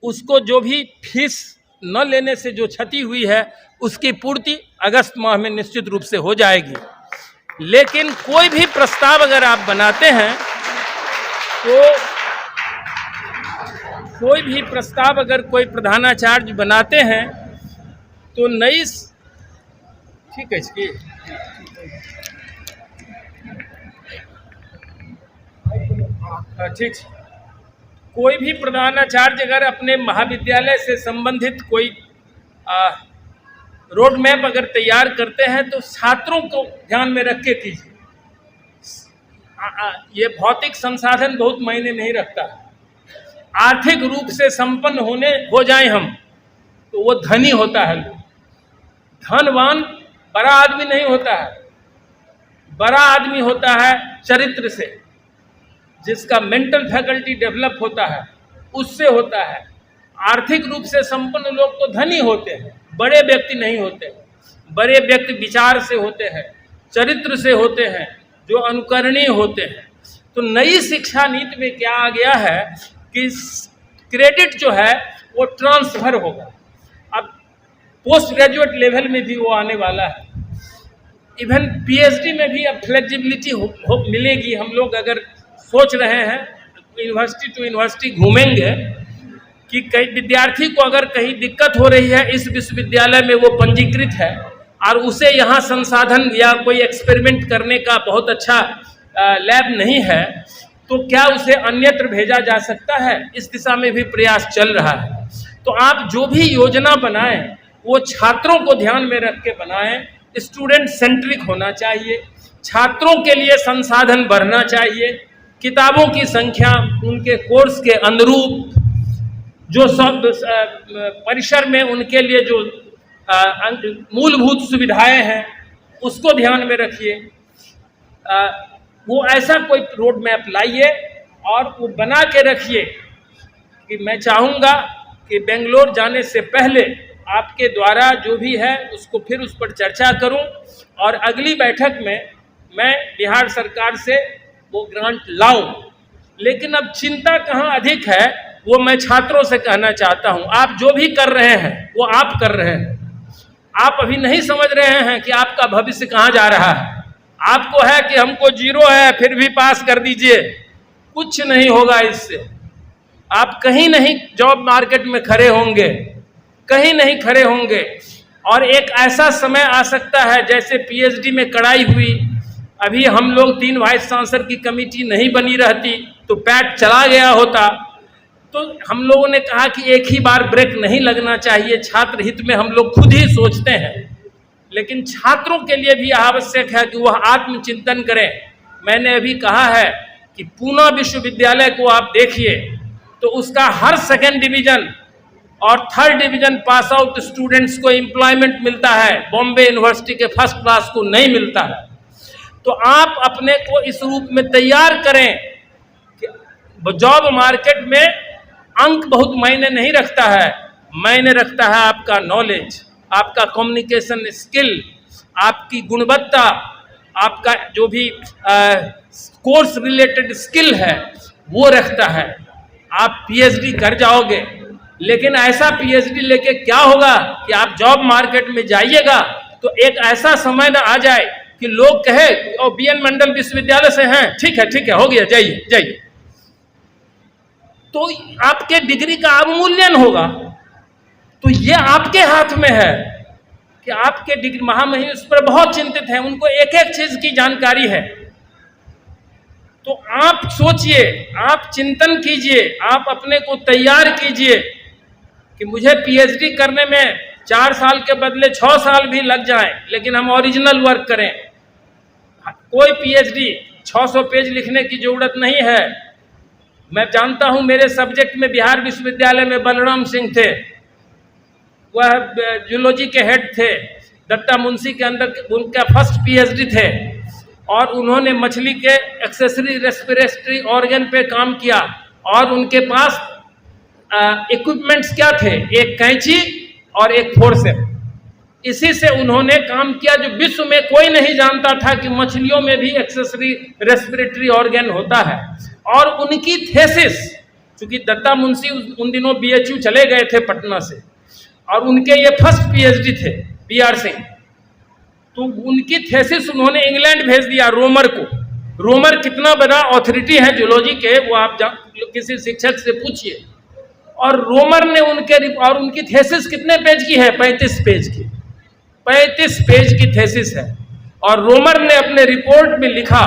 उसको जो भी फीस न लेने से जो क्षति हुई है उसकी पूर्ति अगस्त माह में निश्चित रूप से हो जाएगी। लेकिन कोई भी प्रस्ताव अगर आप बनाते हैं तो कोई भी प्रस्ताव अगर कोई प्रधानाचार्य बनाते हैं तो नई, ठीक है इसकी ठीक, कोई भी प्रधानाचार्य अगर अपने महाविद्यालय से संबंधित कोई रोड मैप अगर तैयार करते हैं तो छात्रों को ध्यान में रख के कीजिए। ये भौतिक संसाधन बहुत मायने नहीं रखता। आर्थिक रूप से संपन्न हो जाएं हम तो वो धनी होता है। धनवान बड़ा आदमी नहीं होता है, बड़ा आदमी होता है चरित्र से, जिसका मेंटल फैकल्टी डेवलप होता है उससे होता है। आर्थिक रूप से संपन्न लोग तो धनी होते हैं, बड़े व्यक्ति नहीं होते। बड़े व्यक्ति विचार से होते हैं, चरित्र से होते हैं, जो अनुकरणीय होते हैं। तो नई शिक्षा नीति में क्या आ गया है कि क्रेडिट जो है वो ट्रांसफर होगा। अब पोस्ट ग्रेजुएट लेवल में भी वो आने वाला है। इवन पीएचडी में भी अब फ्लेक्सिबिलिटी मिलेगी। हम लोग अगर सोच रहे हैं यूनिवर्सिटी टू यूनिवर्सिटी घूमेंगे कि कई विद्यार्थी को अगर कहीं दिक्कत हो रही है, इस विश्वविद्यालय में वो पंजीकृत है और उसे यहाँ संसाधन या कोई एक्सपेरिमेंट करने का बहुत अच्छा लैब नहीं है, तो क्या उसे अन्यत्र भेजा जा सकता है? इस दिशा में भी प्रयास चल रहा है। तो आप जो भी योजना बनाएं वो छात्रों को ध्यान में रख के बनाएं, स्टूडेंट सेंट्रिक होना चाहिए, छात्रों के लिए संसाधन बढ़ना चाहिए, किताबों की संख्या उनके कोर्स के अनुरूप, जो सब परिसर में उनके लिए जो मूलभूत सुविधाएं हैं उसको ध्यान में रखिए। वो ऐसा कोई रोड मैप लाइए और वो बना के रखिए कि मैं चाहूँगा कि बेंगलोर जाने से पहले आपके द्वारा जो भी है उसको फिर उस पर चर्चा करूं और अगली बैठक में मैं बिहार सरकार से वो ग्रांट लाऊं। लेकिन अब चिंता कहाँ अधिक है वो मैं छात्रों से कहना चाहता हूं। आप जो भी कर रहे हैं वो आप कर रहे हैं। आप अभी नहीं समझ रहे हैं कि आपका भविष्य कहाँ जा रहा है। आपको है कि हमको 0 है फिर भी पास कर दीजिए, कुछ नहीं होगा इससे। आप कहीं नहीं जॉब मार्केट में खड़े होंगे, कहीं नहीं खड़े होंगे। और एक ऐसा समय आ सकता है जैसे पीएचडी में कड़ाई हुई, अभी हम लोग 3 वाइस चांसलर की कमेटी नहीं बनी रहती तो पैट चला गया होता। तो हम लोगों ने कहा कि एक ही बार ब्रेक नहीं लगना चाहिए, छात्र हित में हम लोग खुद ही सोचते हैं, लेकिन छात्रों के लिए भी आवश्यक है कि वह आत्मचिंतन करें। मैंने अभी कहा है कि पूना विश्वविद्यालय को आप देखिए तो उसका हर 2nd डिवीजन और 3rd division pass out students को एम्प्लॉयमेंट मिलता है, बॉम्बे यूनिवर्सिटी के 1st क्लास को नहीं मिलता है। तो आप अपने को इस रूप में तैयार करें कि जॉब मार्केट में अंक बहुत मायने नहीं रखता है, मायने रखता है आपका नॉलेज, आपका कम्युनिकेशन स्किल, आपकी गुणवत्ता, आपका जो भी कोर्स रिलेटेड स्किल है वो रखता है। आप पीएचडी कर जाओगे, लेकिन ऐसा पीएचडी लेके क्या होगा कि आप जॉब मार्केट में जाइएगा तो एक ऐसा समय न आ जाए कि लोग कहे ओ बीएन मंडल विश्वविद्यालय से हैं, ठीक है हो गया, जाइए जाइए। तो आपके डिग्री का अवमूल्यन होगा। तो ये आपके हाथ में है कि आपके डिग्री, महामहिम इस पर बहुत चिंतित हैं, उनको एक एक चीज की जानकारी है। तो आप सोचिए, आप चिंतन कीजिए, आप अपने को तैयार कीजिए कि मुझे पीएचडी करने में 4 साल के बदले 6 साल भी लग जाए, लेकिन हम ओरिजिनल वर्क करें। कोई पीएचडी 600 पेज लिखने की जरूरत नहीं है। मैं जानता हूं मेरे सब्जेक्ट में बिहार विश्वविद्यालय में बलराम सिंह थे, वह जूलॉजी के हेड थे, दत्ता मुंशी के अंदर उनका फर्स्ट पीएचडी थे, और उन्होंने मछली के एक्सेसरी रेस्पिरेटरी ऑर्गन पे काम किया, और उनके पास इक्विपमेंट्स क्या थे, एक कैंची और एक फोर्सेप। इसी से उन्होंने काम किया, जो विश्व में कोई नहीं जानता था कि मछलियों में भी एक्सेसरी रेस्पिरेटरी ऑर्गन होता है। और उनकी थेसिस, चूंकि दत्ता मुंशी उन दिनों बीएचयू चले गए थे पटना से, और उनके ये फर्स्ट पीएचडी थे पीआर सिंह, तो उनकी थेसिस उन्होंने इंग्लैंड भेज दिया, रोमर को। रोमर कितना बड़ा अथॉरिटी है जूलॉजी के, वो आप किसी शिक्षक से पूछिए। और रोमर ने और उनकी थेसिस कितने पेज की है? 35 पेज की, 35 पेज की थेसिस है। और रोमर ने अपने रिपोर्ट में लिखा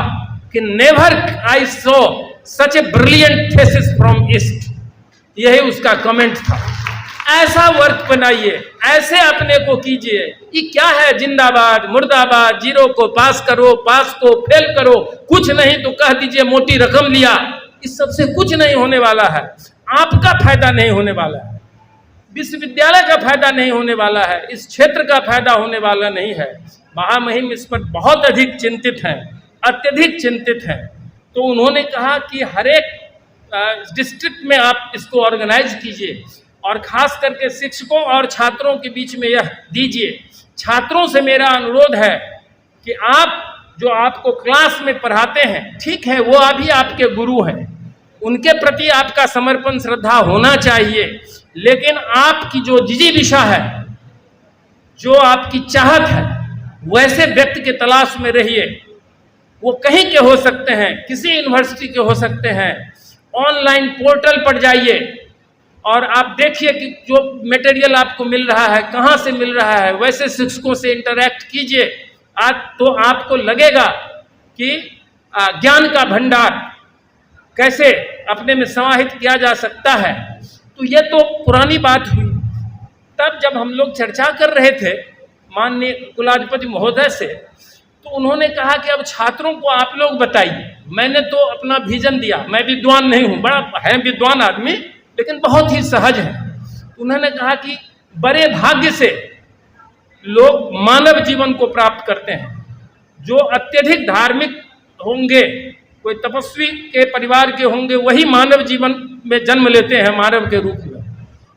कि never I saw such a brilliant thesis from east, यही उसका कमेंट था। ऐसा वर्क बनाइए, ऐसे अपने को कीजिए। ये क्या है जिंदाबाद मुर्दाबाद, जीरो को पास करो, पास को फेल करो, कुछ नहीं तो कह दीजिए मोटी रकम लिया। इस सबसे कुछ नहीं होने वाला है, आपका फायदा नहीं होने वाला है, विश्वविद्यालय का फायदा नहीं होने वाला है, इस क्षेत्र का फायदा होने वाला नहीं है। महामहिम इस पर बहुत अधिक चिंतित हैं, अत्यधिक चिंतित हैं। तो उन्होंने कहा कि हर एक डिस्ट्रिक्ट में आप इसको ऑर्गेनाइज कीजिए, और खास करके शिक्षकों और छात्रों के बीच में यह दीजिए। छात्रों से मेरा अनुरोध है कि आप जो आपको क्लास में पढ़ाते हैं, ठीक है, वो अभी आपके गुरु हैं, उनके प्रति आपका समर्पण श्रद्धा होना चाहिए, लेकिन आपकी जो जिजीविषा है, जो आपकी चाहत है, वैसे व्यक्ति के तलाश में रहिए। वो कहीं के हो सकते हैं, किसी यूनिवर्सिटी के हो सकते हैं। ऑनलाइन पोर्टल पर जाइए और आप देखिए कि जो मटेरियल आपको मिल रहा है कहाँ से मिल रहा है, वैसे शिक्षकों से इंटरैक्ट कीजिए। आज तो आपको लगेगा कि ज्ञान का भंडार कैसे अपने में समाहित किया जा सकता है। तो ये तो पुरानी बात हुई। तब जब हम लोग चर्चा कर रहे थे माननीय कुलाधिपति महोदय से, तो उन्होंने कहा कि अब छात्रों को आप लोग बताइए। मैंने तो अपना विजन दिया, मैं विद्वान नहीं हूँ, बड़ा है विद्वान आदमी लेकिन बहुत ही सहज है। उन्होंने कहा कि बड़े भाग्य से लोग मानव जीवन को प्राप्त करते हैं। जो अत्यधिक धार्मिक होंगे, कोई तपस्वी के परिवार के होंगे, वही मानव जीवन में जन्म लेते हैं मानव के रूप में,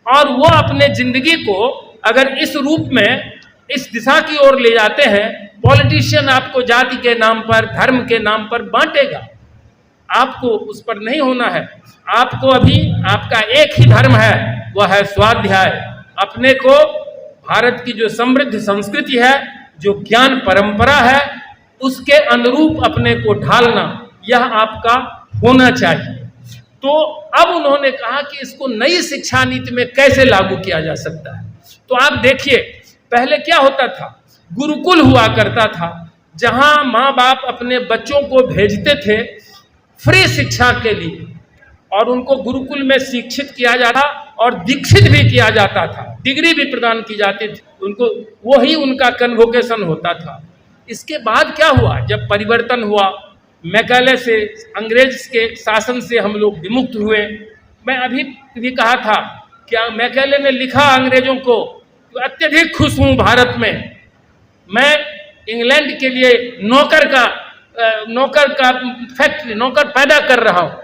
और वो अपने जिंदगी को अगर इस रूप में, इस दिशा की ओर ले जाते हैं। पॉलिटिशियन आपको जाति के नाम पर, धर्म के नाम पर बांटेगा, आपको उस पर नहीं होना है। आपको अभी आपका एक ही धर्म है, वह है स्वाध्याय। अपने को भारत की जो समृद्ध संस्कृति है, जो ज्ञान परंपरा है, उसके अनुरूप अपने को ढालना, यह आपका होना चाहिए। तो अब उन्होंने कहा कि इसको नई शिक्षा नीति में कैसे लागू किया जा सकता है। तो आप देखिए, पहले क्या होता था, गुरुकुल हुआ करता था, जहां माँ बाप अपने बच्चों को भेजते थे फ्री शिक्षा के लिए, और उनको गुरुकुल में शिक्षित किया जाता और दीक्षित भी किया जाता था, डिग्री भी प्रदान की जाती थी उनको, वही उनका कन्वोकेशन होता था। इसके बाद क्या हुआ, जब परिवर्तन हुआ, मैकाले से, अंग्रेज के शासन से हम लोग विमुक्त हुए। मैं अभी भी कहा था क्या मैकाले ने लिखा अंग्रेजों को, अत्यधिक खुश हूँ भारत में, मैं इंग्लैंड के लिए नौकर का फैक्ट्री, नौकर पैदा कर रहा हूँ।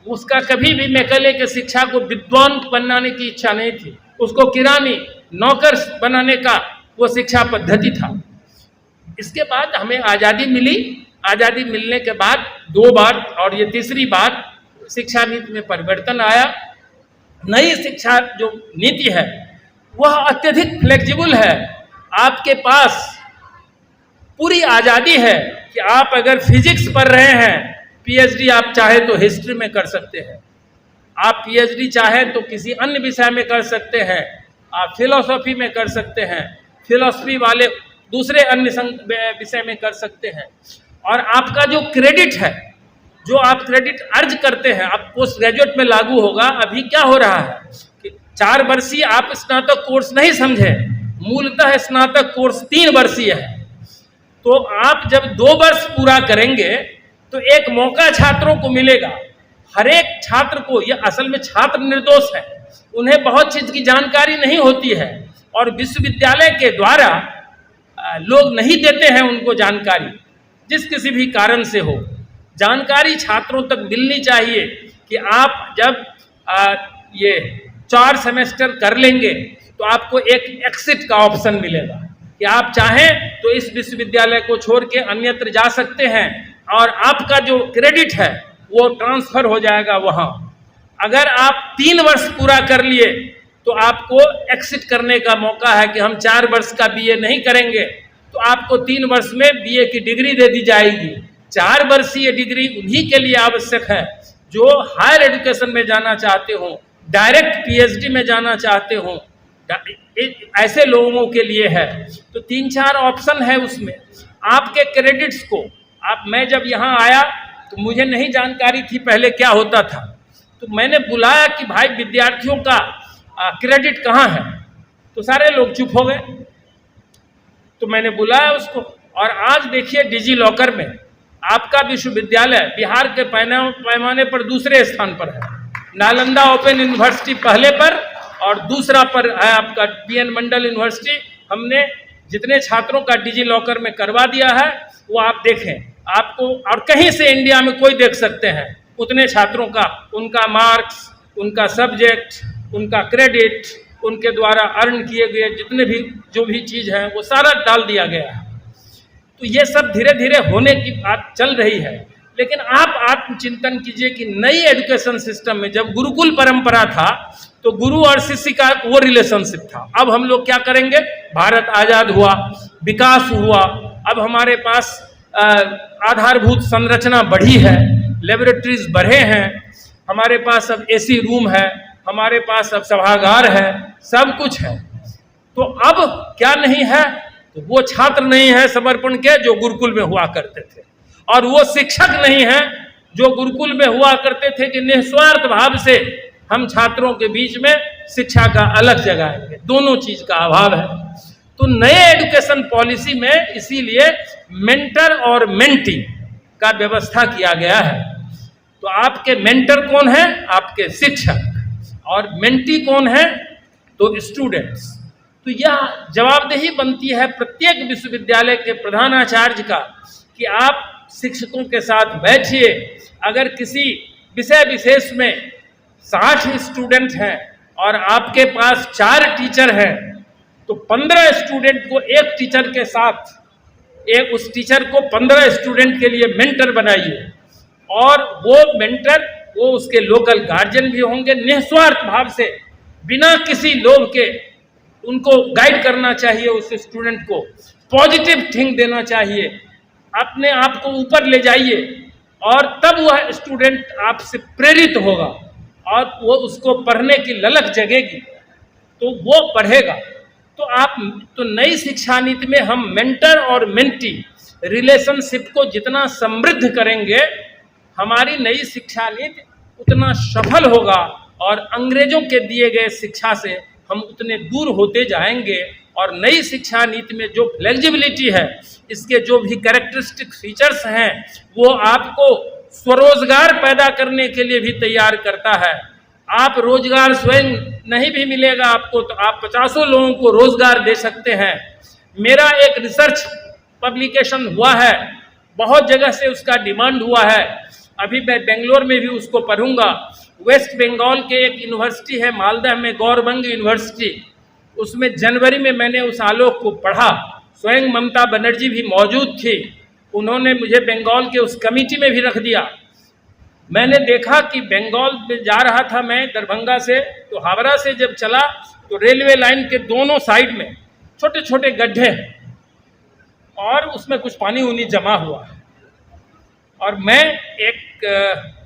उसका कभी भी मैकाले के शिक्षा को विद्वान बनाने की इच्छा नहीं थी, उसको किरानी नौकर बनाने का वो शिक्षा पद्धति था। इसके बाद हमें आज़ादी मिली। आज़ादी मिलने के बाद 2 बार, और ये तीसरी बार, शिक्षा नीति में परिवर्तन आया। नई शिक्षा जो नीति है वह अत्यधिक फ्लेक्सिबल है। आपके पास पूरी आज़ादी है कि आप अगर फिजिक्स पढ़ रहे हैं, पीएचडी आप चाहे तो हिस्ट्री में कर सकते हैं, आप पीएचडी चाहे तो किसी अन्य विषय में कर सकते हैं, आप फिलॉसफी में कर सकते हैं, फिलॉसफी वाले दूसरे अन्य विषय में कर सकते हैं। और आपका जो क्रेडिट है, जो आप क्रेडिट अर्ज करते हैं, आप पोस्ट ग्रेजुएट में लागू होगा। अभी क्या हो रहा है कि 4 वर्षीय आप स्नातक कोर्स नहीं समझे, मूलतः स्नातक कोर्स 3 वर्षीय है। तो आप जब 2 वर्ष पूरा करेंगे तो एक मौका छात्रों को मिलेगा। हर एक छात्र को, यह असल में छात्र निर्दोष है, उन्हें बहुत चीज की जानकारी नहीं होती है और विश्वविद्यालय के द्वारा लोग नहीं देते हैं उनको जानकारी, जिस किसी भी कारण से हो। जानकारी छात्रों तक मिलनी चाहिए कि आप जब ये 4 सेमेस्टर कर लेंगे तो आपको एक एग्जिट का ऑप्शन मिलेगा कि आप चाहें तो इस विश्वविद्यालय को छोड़ के अन्यत्र जा सकते हैं और आपका जो क्रेडिट है वो ट्रांसफर हो जाएगा वहाँ। अगर आप 3 वर्ष पूरा कर लिए तो आपको एग्जिट करने का मौका है कि हम 4 वर्ष का बीए नहीं करेंगे, तो आपको 3 वर्ष में बीए की डिग्री दे दी जाएगी। 4 वर्षीय डिग्री उन्हीं के लिए आवश्यक है जो हायर एजुकेशन में जाना चाहते हो, डायरेक्ट पीएचडी में जाना चाहते हो, ऐसे लोगों के लिए है। तो 3-4 ऑप्शन है उसमें। आपके क्रेडिट्स को मैं जब यहाँ आया तो मुझे नहीं जानकारी थी पहले क्या होता था, तो मैंने बुलाया कि भाई विद्यार्थियों का क्रेडिट कहाँ है, तो सारे लोग चुप हो गए। तो मैंने बुलाया उसको और आज देखिए डिजी लॉकर में आपका विश्वविद्यालय बिहार के पैमाने पर दूसरे स्थान पर है। नालंदा ओपन यूनिवर्सिटी पहले पर और दूसरा पर है आपका बीएन मंडल यूनिवर्सिटी। हमने जितने छात्रों का डिजी लॉकर में करवा दिया है वो आप देखें, आपको और कहीं से इंडिया में कोई देख सकते हैं उतने छात्रों का, उनका मार्क्स, उनका सब्जेक्ट, उनका क्रेडिट, उनके द्वारा अर्न किए गए जितने भी जो भी चीज़ है वो सारा डाल दिया गया है। तो ये सब धीरे धीरे होने की बात चल रही है। लेकिन आप आत्मचिंतन कीजिए कि नई एजुकेशन सिस्टम में जब गुरुकुल परंपरा था तो गुरु और शिष्य का वो रिलेशनशिप था। अब हम लोग क्या करेंगे, भारत आज़ाद हुआ, विकास हुआ, अब हमारे पास आधारभूत संरचना बढ़ी है, लेबोरेटरीज बढ़े हैं, हमारे पास अब एसी रूम है, हमारे पास अब सभागार है, सब कुछ है। तो अब क्या नहीं है, तो वो छात्र नहीं है समर्पण के जो गुरुकुल में हुआ करते थे, और वो शिक्षक नहीं है जो गुरुकुल में हुआ करते थे कि निस्वार्थ भाव से हम छात्रों के बीच में शिक्षा का अलग जगाएंगे। दोनों चीज का अभाव है। तो नए एजुकेशन पॉलिसी में इसीलिए मेंटर और मेंटी का व्यवस्था किया गया है। तो आपके मेंटर कौन है, आपके शिक्षक, और मेंटी कौन है, तो स्टूडेंट्स। तो यह जवाबदेही बनती है प्रत्येक विश्वविद्यालय के प्रधानाचार्य का कि आप शिक्षकों के साथ बैठिए। अगर किसी विषय विशेष में 60 स्टूडेंट हैं और आपके पास 4 टीचर हैं तो 15 स्टूडेंट को एक टीचर के साथ, उस टीचर को 15 स्टूडेंट के लिए मेंटर बनाइए, और वो मेंटर वो उसके लोकल गार्जियन भी होंगे। निस्वार्थ भाव से बिना किसी लोभ के उनको गाइड करना चाहिए, उस स्टूडेंट को पॉजिटिव थिंक देना चाहिए, अपने आप को ऊपर ले जाइए, और तब वह स्टूडेंट आपसे प्रेरित होगा और वो उसको पढ़ने की ललक जगेगी तो वो पढ़ेगा। तो नई शिक्षा नीति में हम मेंटर और मेंटी रिलेशनशिप को जितना समृद्ध करेंगे, हमारी नई शिक्षा नीति उतना सफल होगा और अंग्रेजों के दिए गए शिक्षा से हम उतने दूर होते जाएंगे। और नई शिक्षा नीति में जो फ्लेक्सिबिलिटी है, इसके जो भी कैरेक्टरिस्टिक फीचर्स हैं, वो आपको स्वरोजगार पैदा करने के लिए भी तैयार करता है। आप रोजगार स्वयं नहीं भी मिलेगा आपको तो आप 50 लोगों को रोजगार दे सकते हैं। मेरा एक रिसर्च पब्लिकेशन हुआ है, बहुत जगह से उसका डिमांड हुआ है, अभी मैं बेंगलोर में भी उसको पढ़ूंगा। वेस्ट बंगाल के एक यूनिवर्सिटी है मालदा में, गौरबंग यूनिवर्सिटी, उसमें जनवरी में मैंने उस आलोक को पढ़ा। स्वयं ममता बनर्जी भी मौजूद थी, उन्होंने मुझे बंगाल के उस कमेटी में भी रख दिया। मैंने देखा कि बंगाल में जा रहा था मैं दरभंगा से, तो हावड़ा से जब चला तो रेलवे लाइन के दोनों साइड में छोटे छोटे गड्ढे हैं और उसमें कुछ पानी उनी जमा हुआ है। और मैं एक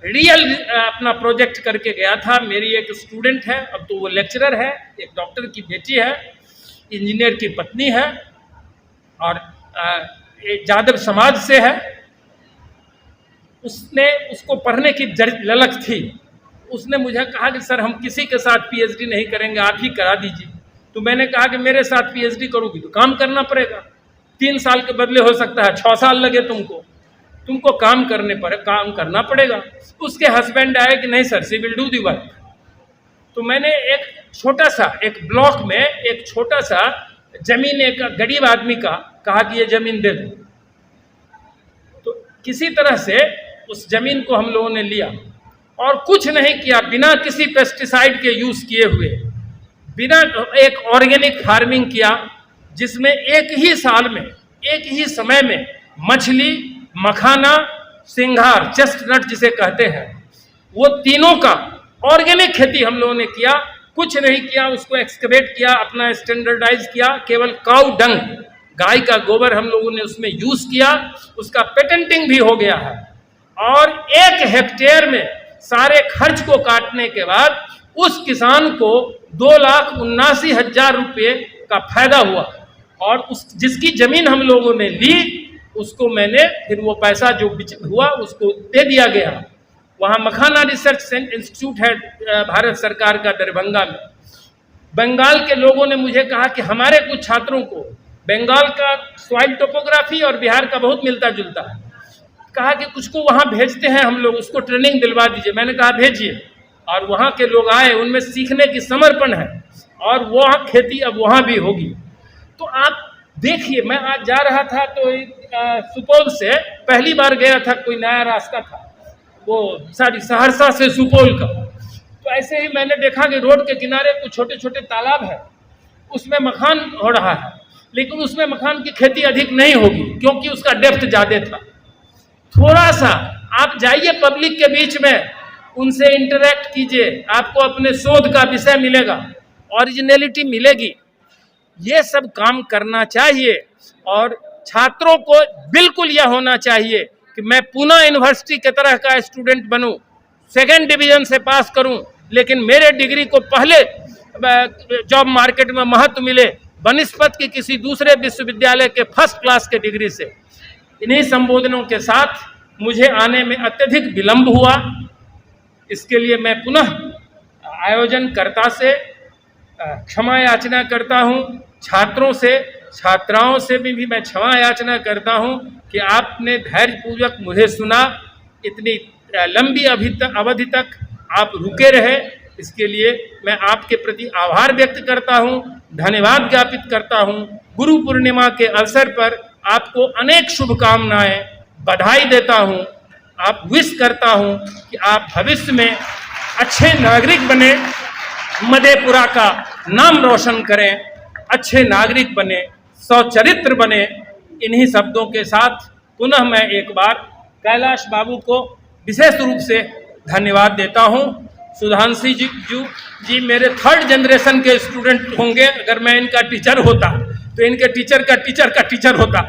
रियल अपना प्रोजेक्ट करके गया था। मेरी एक स्टूडेंट है, अब तो वो लेक्चरर है, एक डॉक्टर की बेटी है, इंजीनियर की पत्नी है और जादव समाज से है। उसको पढ़ने की ललक थी। उसने मुझे कहा कि सर हम किसी के साथ पीएचडी नहीं करेंगे, आप ही करा दीजिए। तो मैंने कहा कि मेरे साथ पीएचडी करोगी तो काम करना पड़ेगा, 3 साल के बदले हो सकता है 6 साल लगे तुमको काम करना पड़ेगा। उसके हस्बैंड आए कि नहीं sir, she will do the work. तो मैंने एक ब्लॉक में एक छोटा सा जमीन एक गरीब आदमी का कहा कि ये जमीन दे दो। तो किसी तरह से उस जमीन को हम लोगों ने लिया और कुछ नहीं किया, बिना किसी पेस्टिसाइड के यूज किए हुए, बिना एक ऑर्गेनिक फार्मिंग किया, जिसमें एक ही साल में एक ही समय में मछली, मखाना, सिंघार, चेस्टनट जिसे कहते हैं, वो तीनों का ऑर्गेनिक खेती हम लोगों ने किया। कुछ नहीं किया, उसको एक्सकवेट किया, अपना स्टैंडर्डाइज किया, केवल काऊ डंग, गाय का गोबर हम लोगों ने उसमें यूज किया, उसका पेटेंटिंग भी हो गया है। और 1 हेक्टेयर में सारे खर्च को काटने के बाद उस किसान को 2,79,000 रुपये का फायदा हुआ। और उस जिसकी जमीन हम लोगों ने ली, उसको मैंने फिर वो पैसा जो हुआ उसको दे दिया गया। वहाँ मखाना रिसर्च इंस्टीट्यूट है भारत सरकार का दरभंगा में। बंगाल के लोगों ने मुझे कहा कि हमारे कुछ छात्रों को बंगाल का सॉइल टोपोग्राफी और बिहार का बहुत मिलता जुलता है, कहा कि कुछ को वहाँ भेजते हैं हम लोग, उसको ट्रेनिंग दिलवा दीजिए। मैंने कहा भेजिए, और वहाँ के लोग आए, उनमें सीखने की समर्पण है और वहाँ खेती अब वहाँ भी होगी। तो आप देखिए, मैं आज जा रहा था तो सुपौल से पहली बार गया था, कोई नया रास्ता था वो सहरसा से सुपौल का। तो ऐसे ही मैंने देखा कि रोड के किनारे कुछ छोटे छोटे तालाब है, उसमें मखान हो रहा है, लेकिन उसमें मखान की खेती अधिक नहीं होगी क्योंकि उसका डेप्थ ज़्यादा था। थोड़ा सा आप जाइए पब्लिक के बीच में, उनसे इंटरेक्ट कीजिए, आपको अपने शोध का विषय मिलेगा, ओरिजिनलिटी मिलेगी। ये सब काम करना चाहिए और छात्रों को बिल्कुल यह होना चाहिए कि मैं पूना यूनिवर्सिटी के तरह का स्टूडेंट बनूं, 2nd डिवीजन से पास करूं, लेकिन मेरे डिग्री को पहले जॉब मार्केट में महत्व मिले बनिस्पत की किसी दूसरे विश्वविद्यालय के 1st क्लास के डिग्री से। इन्हीं संबोधनों के साथ मुझे आने में अत्यधिक विलंब हुआ, इसके लिए मैं पुनः आयोजनकर्ता से क्षमा याचना करता हूं, छात्रों से, छात्राओं से भी मैं क्षमा याचना करता हूं कि आपने धैर्यपूर्वक मुझे सुना, इतनी लंबी अवधि तक आप रुके रहे, इसके लिए मैं आपके प्रति आभार व्यक्त करता हूं, धन्यवाद ज्ञापित करता हूं। गुरु पूर्णिमा के अवसर पर आपको अनेक शुभकामनाएं, बधाई देता हूं। आप विश करता हूं कि आप भविष्य में अच्छे नागरिक बने, मधेपुरा का नाम रोशन करें, अच्छे नागरिक बने, सच्चरित्र बने। इन्हीं शब्दों के साथ पुनः मैं एक बार कैलाश बाबू को विशेष रूप से धन्यवाद देता हूं। सुधांशु जी मेरे 3rd जनरेशन के स्टूडेंट होंगे, अगर मैं इनका टीचर होता तो इनके टीचर का टीचर का टीचर होता।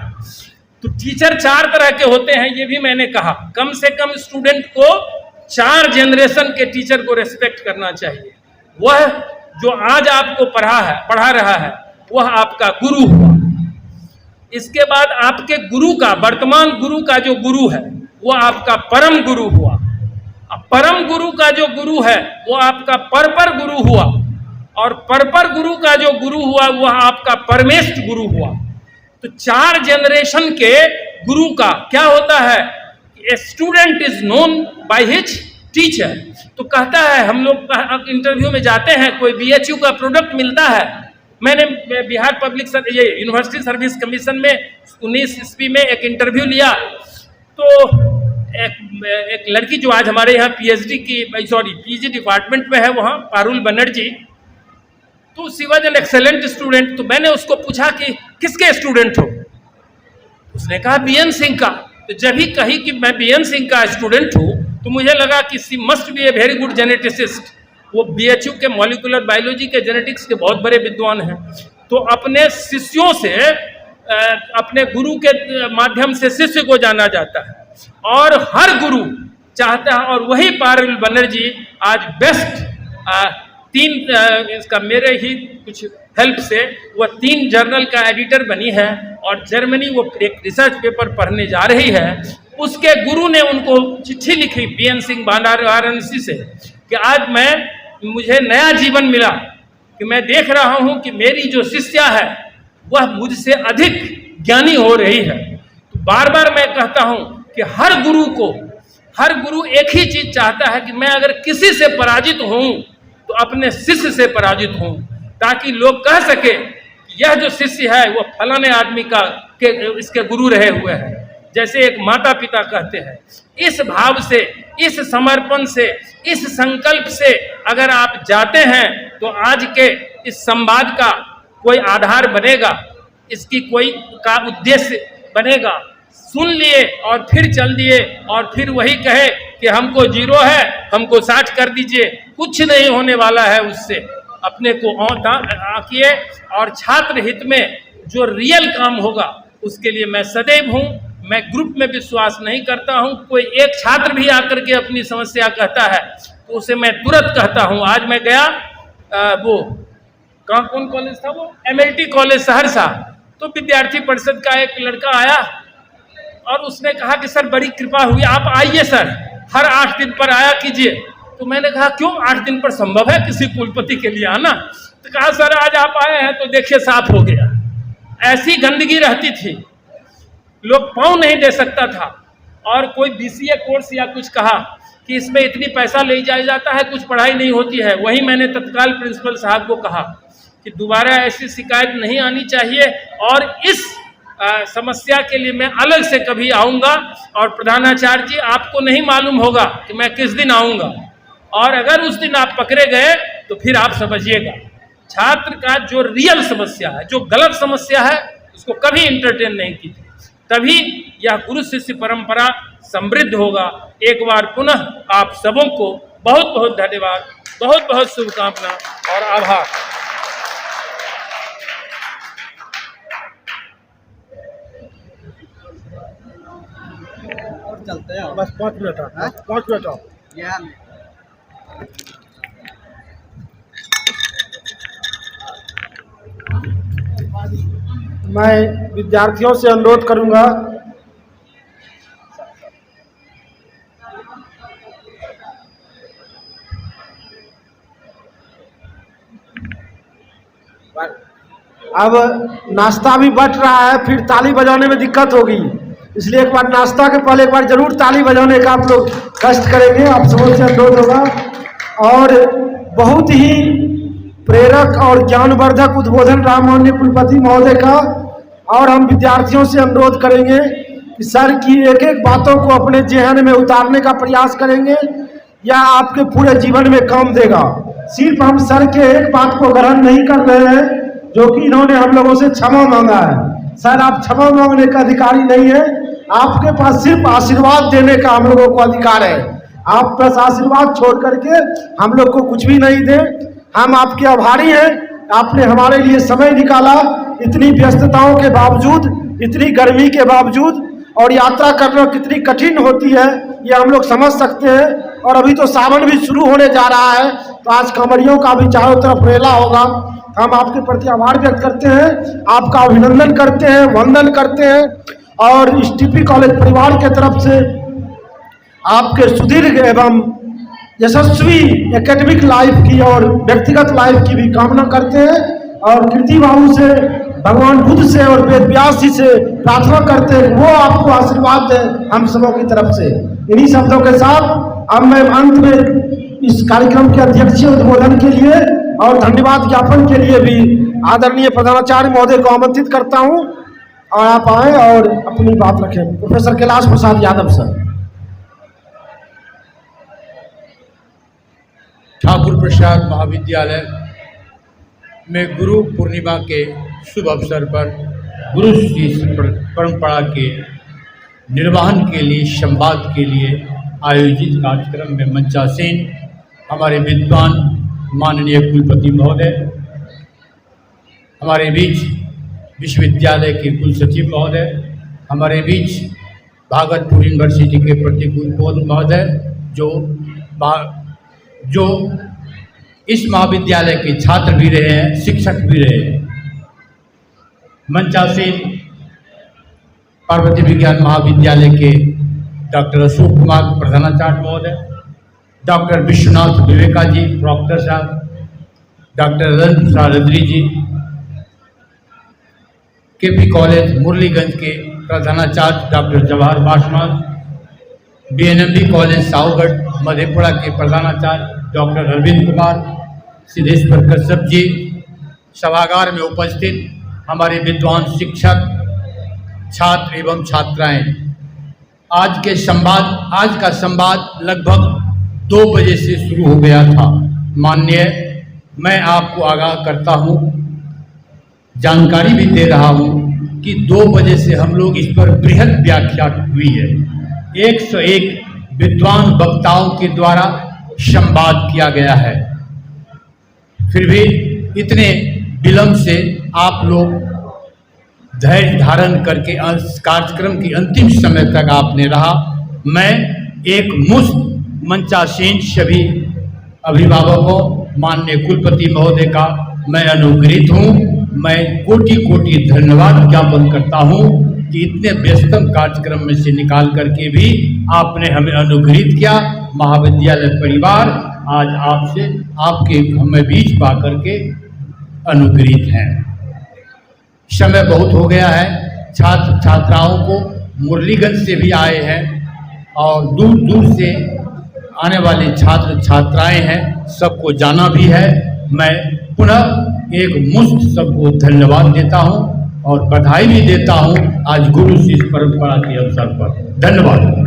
तो टीचर 4 तरह के होते हैं, ये भी मैंने कहा, कम से कम स्टूडेंट को 4 जनरेशन के टीचर को रेस्पेक्ट करना चाहिए। वह जो आज आपको पढ़ा रहा है वह आपका गुरु हुआ। इसके बाद आपके गुरु का, वर्तमान गुरु का जो गुरु है वह आपका परम गुरु हुआ। अब परम गुरु का जो गुरु है वो आपका परपर गुरु हुआ, और परपर गुरु का जो गुरु हुआ वह आपका परमेष्ठ गुरु हुआ। तो 4 जनरेशन के गुरु का क्या होता है, a student is known by his teacher. तो कहता है, हम लोग इंटरव्यू में जाते हैं, कोई BHU का प्रोडक्ट मिलता है। मैंने बिहार यूनिवर्सिटी सर्विस कमीशन में 19 ईस्वी में एक इंटरव्यू लिया, तो एक लड़की जो आज हमारे यहाँ PG डिपार्टमेंट में है, वहाँ पारुल बनर्जी, तो she was an excellent student. तो मैंने उसको पूछा कि किसके स्टूडेंट हो, उसने कहा BN सिंह का। तो जब ही कही कि मैं BN सिंह का स्टूडेंट हूँ तो मुझे लगा कि she must be a very good geneticist. वो BHU के मॉलिकुलर बायोलॉजी के जेनेटिक्स के बहुत बड़े विद्वान हैं। तो अपने शिष्यों से, अपने गुरु के माध्यम से शिष्य को जाना जाता है, और हर गुरु चाहता है, और वही पारुल बनर्जी आज बेस्ट 3 इसका मेरे ही कुछ हेल्प से वह 3 जर्नल का एडिटर बनी है, और जर्मनी वो एक रिसर्च पेपर पढ़ने जा रही है। उसके गुरु ने उनको चिट्ठी लिखी BN सिंह वाराणसी से कि आज मुझे नया जीवन मिला, कि मैं देख रहा हूं कि मेरी जो शिष्या है वह मुझसे अधिक ज्ञानी हो रही है। तो बार बार मैं कहता हूं कि हर गुरु एक ही चीज चाहता है कि मैं अगर किसी से पराजित हूं तो अपने शिष्य से पराजित हूं, ताकि लोग कह सके कि यह जो शिष्य है वो फलाने आदमी के इसके गुरु रहे हुए हैं। जैसे एक माता पिता कहते हैं, इस भाव से, इस समर्पण से, इस संकल्प से अगर आप जाते हैं तो आज के इस संवाद का कोई आधार बनेगा, इसकी कोई का उद्देश्य बनेगा। सुन लिए और फिर चल दिए और फिर वही कहे कि हमको 0 है, हमको 60 कर दीजिए, कुछ नहीं होने वाला है उससे। अपने को आकिए और छात्र हित में जो रियल काम होगा उसके लिए मैं सदैव हूँ। मैं ग्रुप में विश्वास नहीं करता हूँ। कोई एक छात्र भी आकर के अपनी समस्या कहता है तो उसे मैं तुरंत कहता हूँ। आज मैं गया वो कौन कॉलेज था, वो MLT कॉलेज सहरसा, तो विद्यार्थी परिषद का एक लड़का आया और उसने कहा कि सर बड़ी कृपा हुई, आप आइए सर, हर 8 दिन पर आया कीजिए। तो मैंने कहा क्यों, 8 दिन पर संभव है किसी कुलपति के लिए आना? तो कहा सर आज आप आए हैं तो देखिए साफ हो गया। ऐसी गंदगी रहती थी, लोग पाँव नहीं दे सकता था। और कोई BCA कोर्स या कुछ कहा कि इसमें इतनी पैसा ले जाया जाता है, कुछ पढ़ाई नहीं होती है। वहीं मैंने तत्काल प्रिंसिपल साहब को कहा कि दोबारा ऐसी शिकायत नहीं आनी चाहिए और इस समस्या के लिए मैं अलग से कभी आऊँगा। और प्रधानाचार्य जी, आपको नहीं मालूम होगा कि मैं किस दिन आऊँगा, और अगर उस दिन आप पकड़े गए तो फिर आप समझिएगा। छात्र का जो रियल समस्या है, जो गलत समस्या है, उसको कभी इंटरटेन नहीं कीजिए, तभी यह गुरु शिष्य परंपरा समृद्ध होगा। एक बार पुनः आप सबों को बहुत बहुत धन्यवाद, बहुत बहुत शुभकामना और आभार। चलते हैं बस 5 मिनट और, 5 मिनट और। मैं विद्यार्थियों से अनुरोध करूंगा अब नाश्ता भी बच रहा है, फिर ताली बजाने में दिक्कत होगी, इसलिए एक बार नाश्ता के पहले एक बार जरूर ताली बजाने का आप लोग कष्ट करेंगे। आप सबों से अनुरोध होगा। और बहुत ही प्रेरक और ज्ञानवर्धक उद्बोधन रहा माननीय कुलपति महोदय का। और हम विद्यार्थियों से अनुरोध करेंगे कि सर की एक एक बातों को अपने जेहन में उतारने का प्रयास करेंगे, यह आपके पूरे जीवन में काम देगा। सिर्फ हम सर के एक बात को ग्रहण नहीं कर रहे हैं जो कि इन्होंने हम लोगों से क्षमा मांगा है। सर आप क्षमा मांगने का अधिकारी नहीं है, आपके पास सिर्फ आशीर्वाद देने का हम लोगों को अधिकार है। आप बस आशीर्वाद छोड़ करके हम लोग को कुछ भी नहीं दें। हम आपके आभारी हैं, आपने हमारे लिए समय निकाला, इतनी व्यस्तताओं के बावजूद, इतनी गर्मी के बावजूद। और यात्रा करना कितनी कठिन होती है ये हम लोग समझ सकते हैं। और अभी तो सावन भी शुरू होने जा रहा है, तो आज कांवड़ियों का भी चारों तरफ रेला होगा। हम आपके प्रति आभार व्यक्त करते हैं, आपका अभिनंदन करते हैं, वंदन करते हैं। और इस TP कॉलेज परिवार के तरफ से आपके सुदीर्घ एवं यशस्वी एकेडमिक लाइफ की और व्यक्तिगत लाइफ की भी कामना करते हैं। और कीर्ति बाबू से, भगवान बुद्ध से और वेद व्यास जी से प्रार्थना करते हैं वो आपको आशीर्वाद दें हम सबों की तरफ से। इन्हीं शब्दों के साथ अब मैं अंत में इस कार्यक्रम के अध्यक्षीय उद्बोधन के लिए और धन्यवाद ज्ञापन के लिए भी आदरणीय प्रधानाचार्य महोदय को आमंत्रित करता हूं और आप आए और अपनी बात रखें। Professor Kailash Prasad Yadav sir. ठाकुर प्रसाद महाविद्यालय में गुरु पूर्णिमा के शुभ अवसर पर गुरु शिष्य परंपरा के निर्वहन के लिए, संवाद के लिए आयोजित कार्यक्रम में मंचासीन हमारे विद्वान माननीय कुलपति महोदय, हमारे बीच विश्वविद्यालय के कुलसचिव महोदय, हमारे बीच भागलपुर यूनिवर्सिटी के प्रतिकुलपति महोदय जो इस महाविद्यालय के छात्र भी रहे हैं, शिक्षक भी रहे हैं। मंचासीन पार्वती विज्ञान महाविद्यालय के डॉक्टर अशोक कुमार प्रधानाचार्य महोदय, डॉक्टर विश्वनाथ विवेका जी प्रॉक्टर साहब, डॉक्टर रतन प्रसाद रद्री जी, केपी कॉलेज मुरलीगंज के प्रधानाचार्य डॉक्टर जवाहर बाशमाल, बीएनएमबी कॉलेज साहूगढ़ मधेपुरा के प्रधानाचार्य डॉक्टर अरविंद कुमार, सिद्धेश्वर कश्यप जी, सभागार में उपस्थित हमारे विद्वान शिक्षक, छात्र एवं छात्राएं, आज का संवाद लगभग 2 बजे से शुरू हो गया था। माननीय, मैं आपको आगाह करता हूं, जानकारी भी दे रहा हूं कि 2 बजे से हम लोग इस पर बृहद व्याख्या हुई है। 101 विद्वान वक्ताओं के द्वारा संवाद किया गया है। फिर भी इतने विलंब से आप लोग धैर्य धारण करके कार्यक्रम की अंतिम समय तक आपने रहा। मैं एक मुश्त मंचासीन सभी अभिभावकों, माननीय कुलपति महोदय का मैं अनुग्रहित हूँ। मैं कोटि कोटि धन्यवाद ज्ञापन करता हूँ कि इतने व्यस्तम कार्यक्रम में से निकाल करके भी आपने हमें अनुग्रहित किया। महाविद्यालय परिवार आज आपके हमें बीच पा करके अनुग्रहित हैं। समय बहुत हो गया है। छात्र छात्राओं को मुरलीगंज से भी आए हैं और दूर दूर से आने वाले छात्र छात्राएं हैं, सबको जाना भी है। मैं पुनः एक मुश्त सबको धन्यवाद देता हूं और बधाई भी देता हूं आज गुरु शिष्य परंपरा के अवसर पर। धन्यवाद।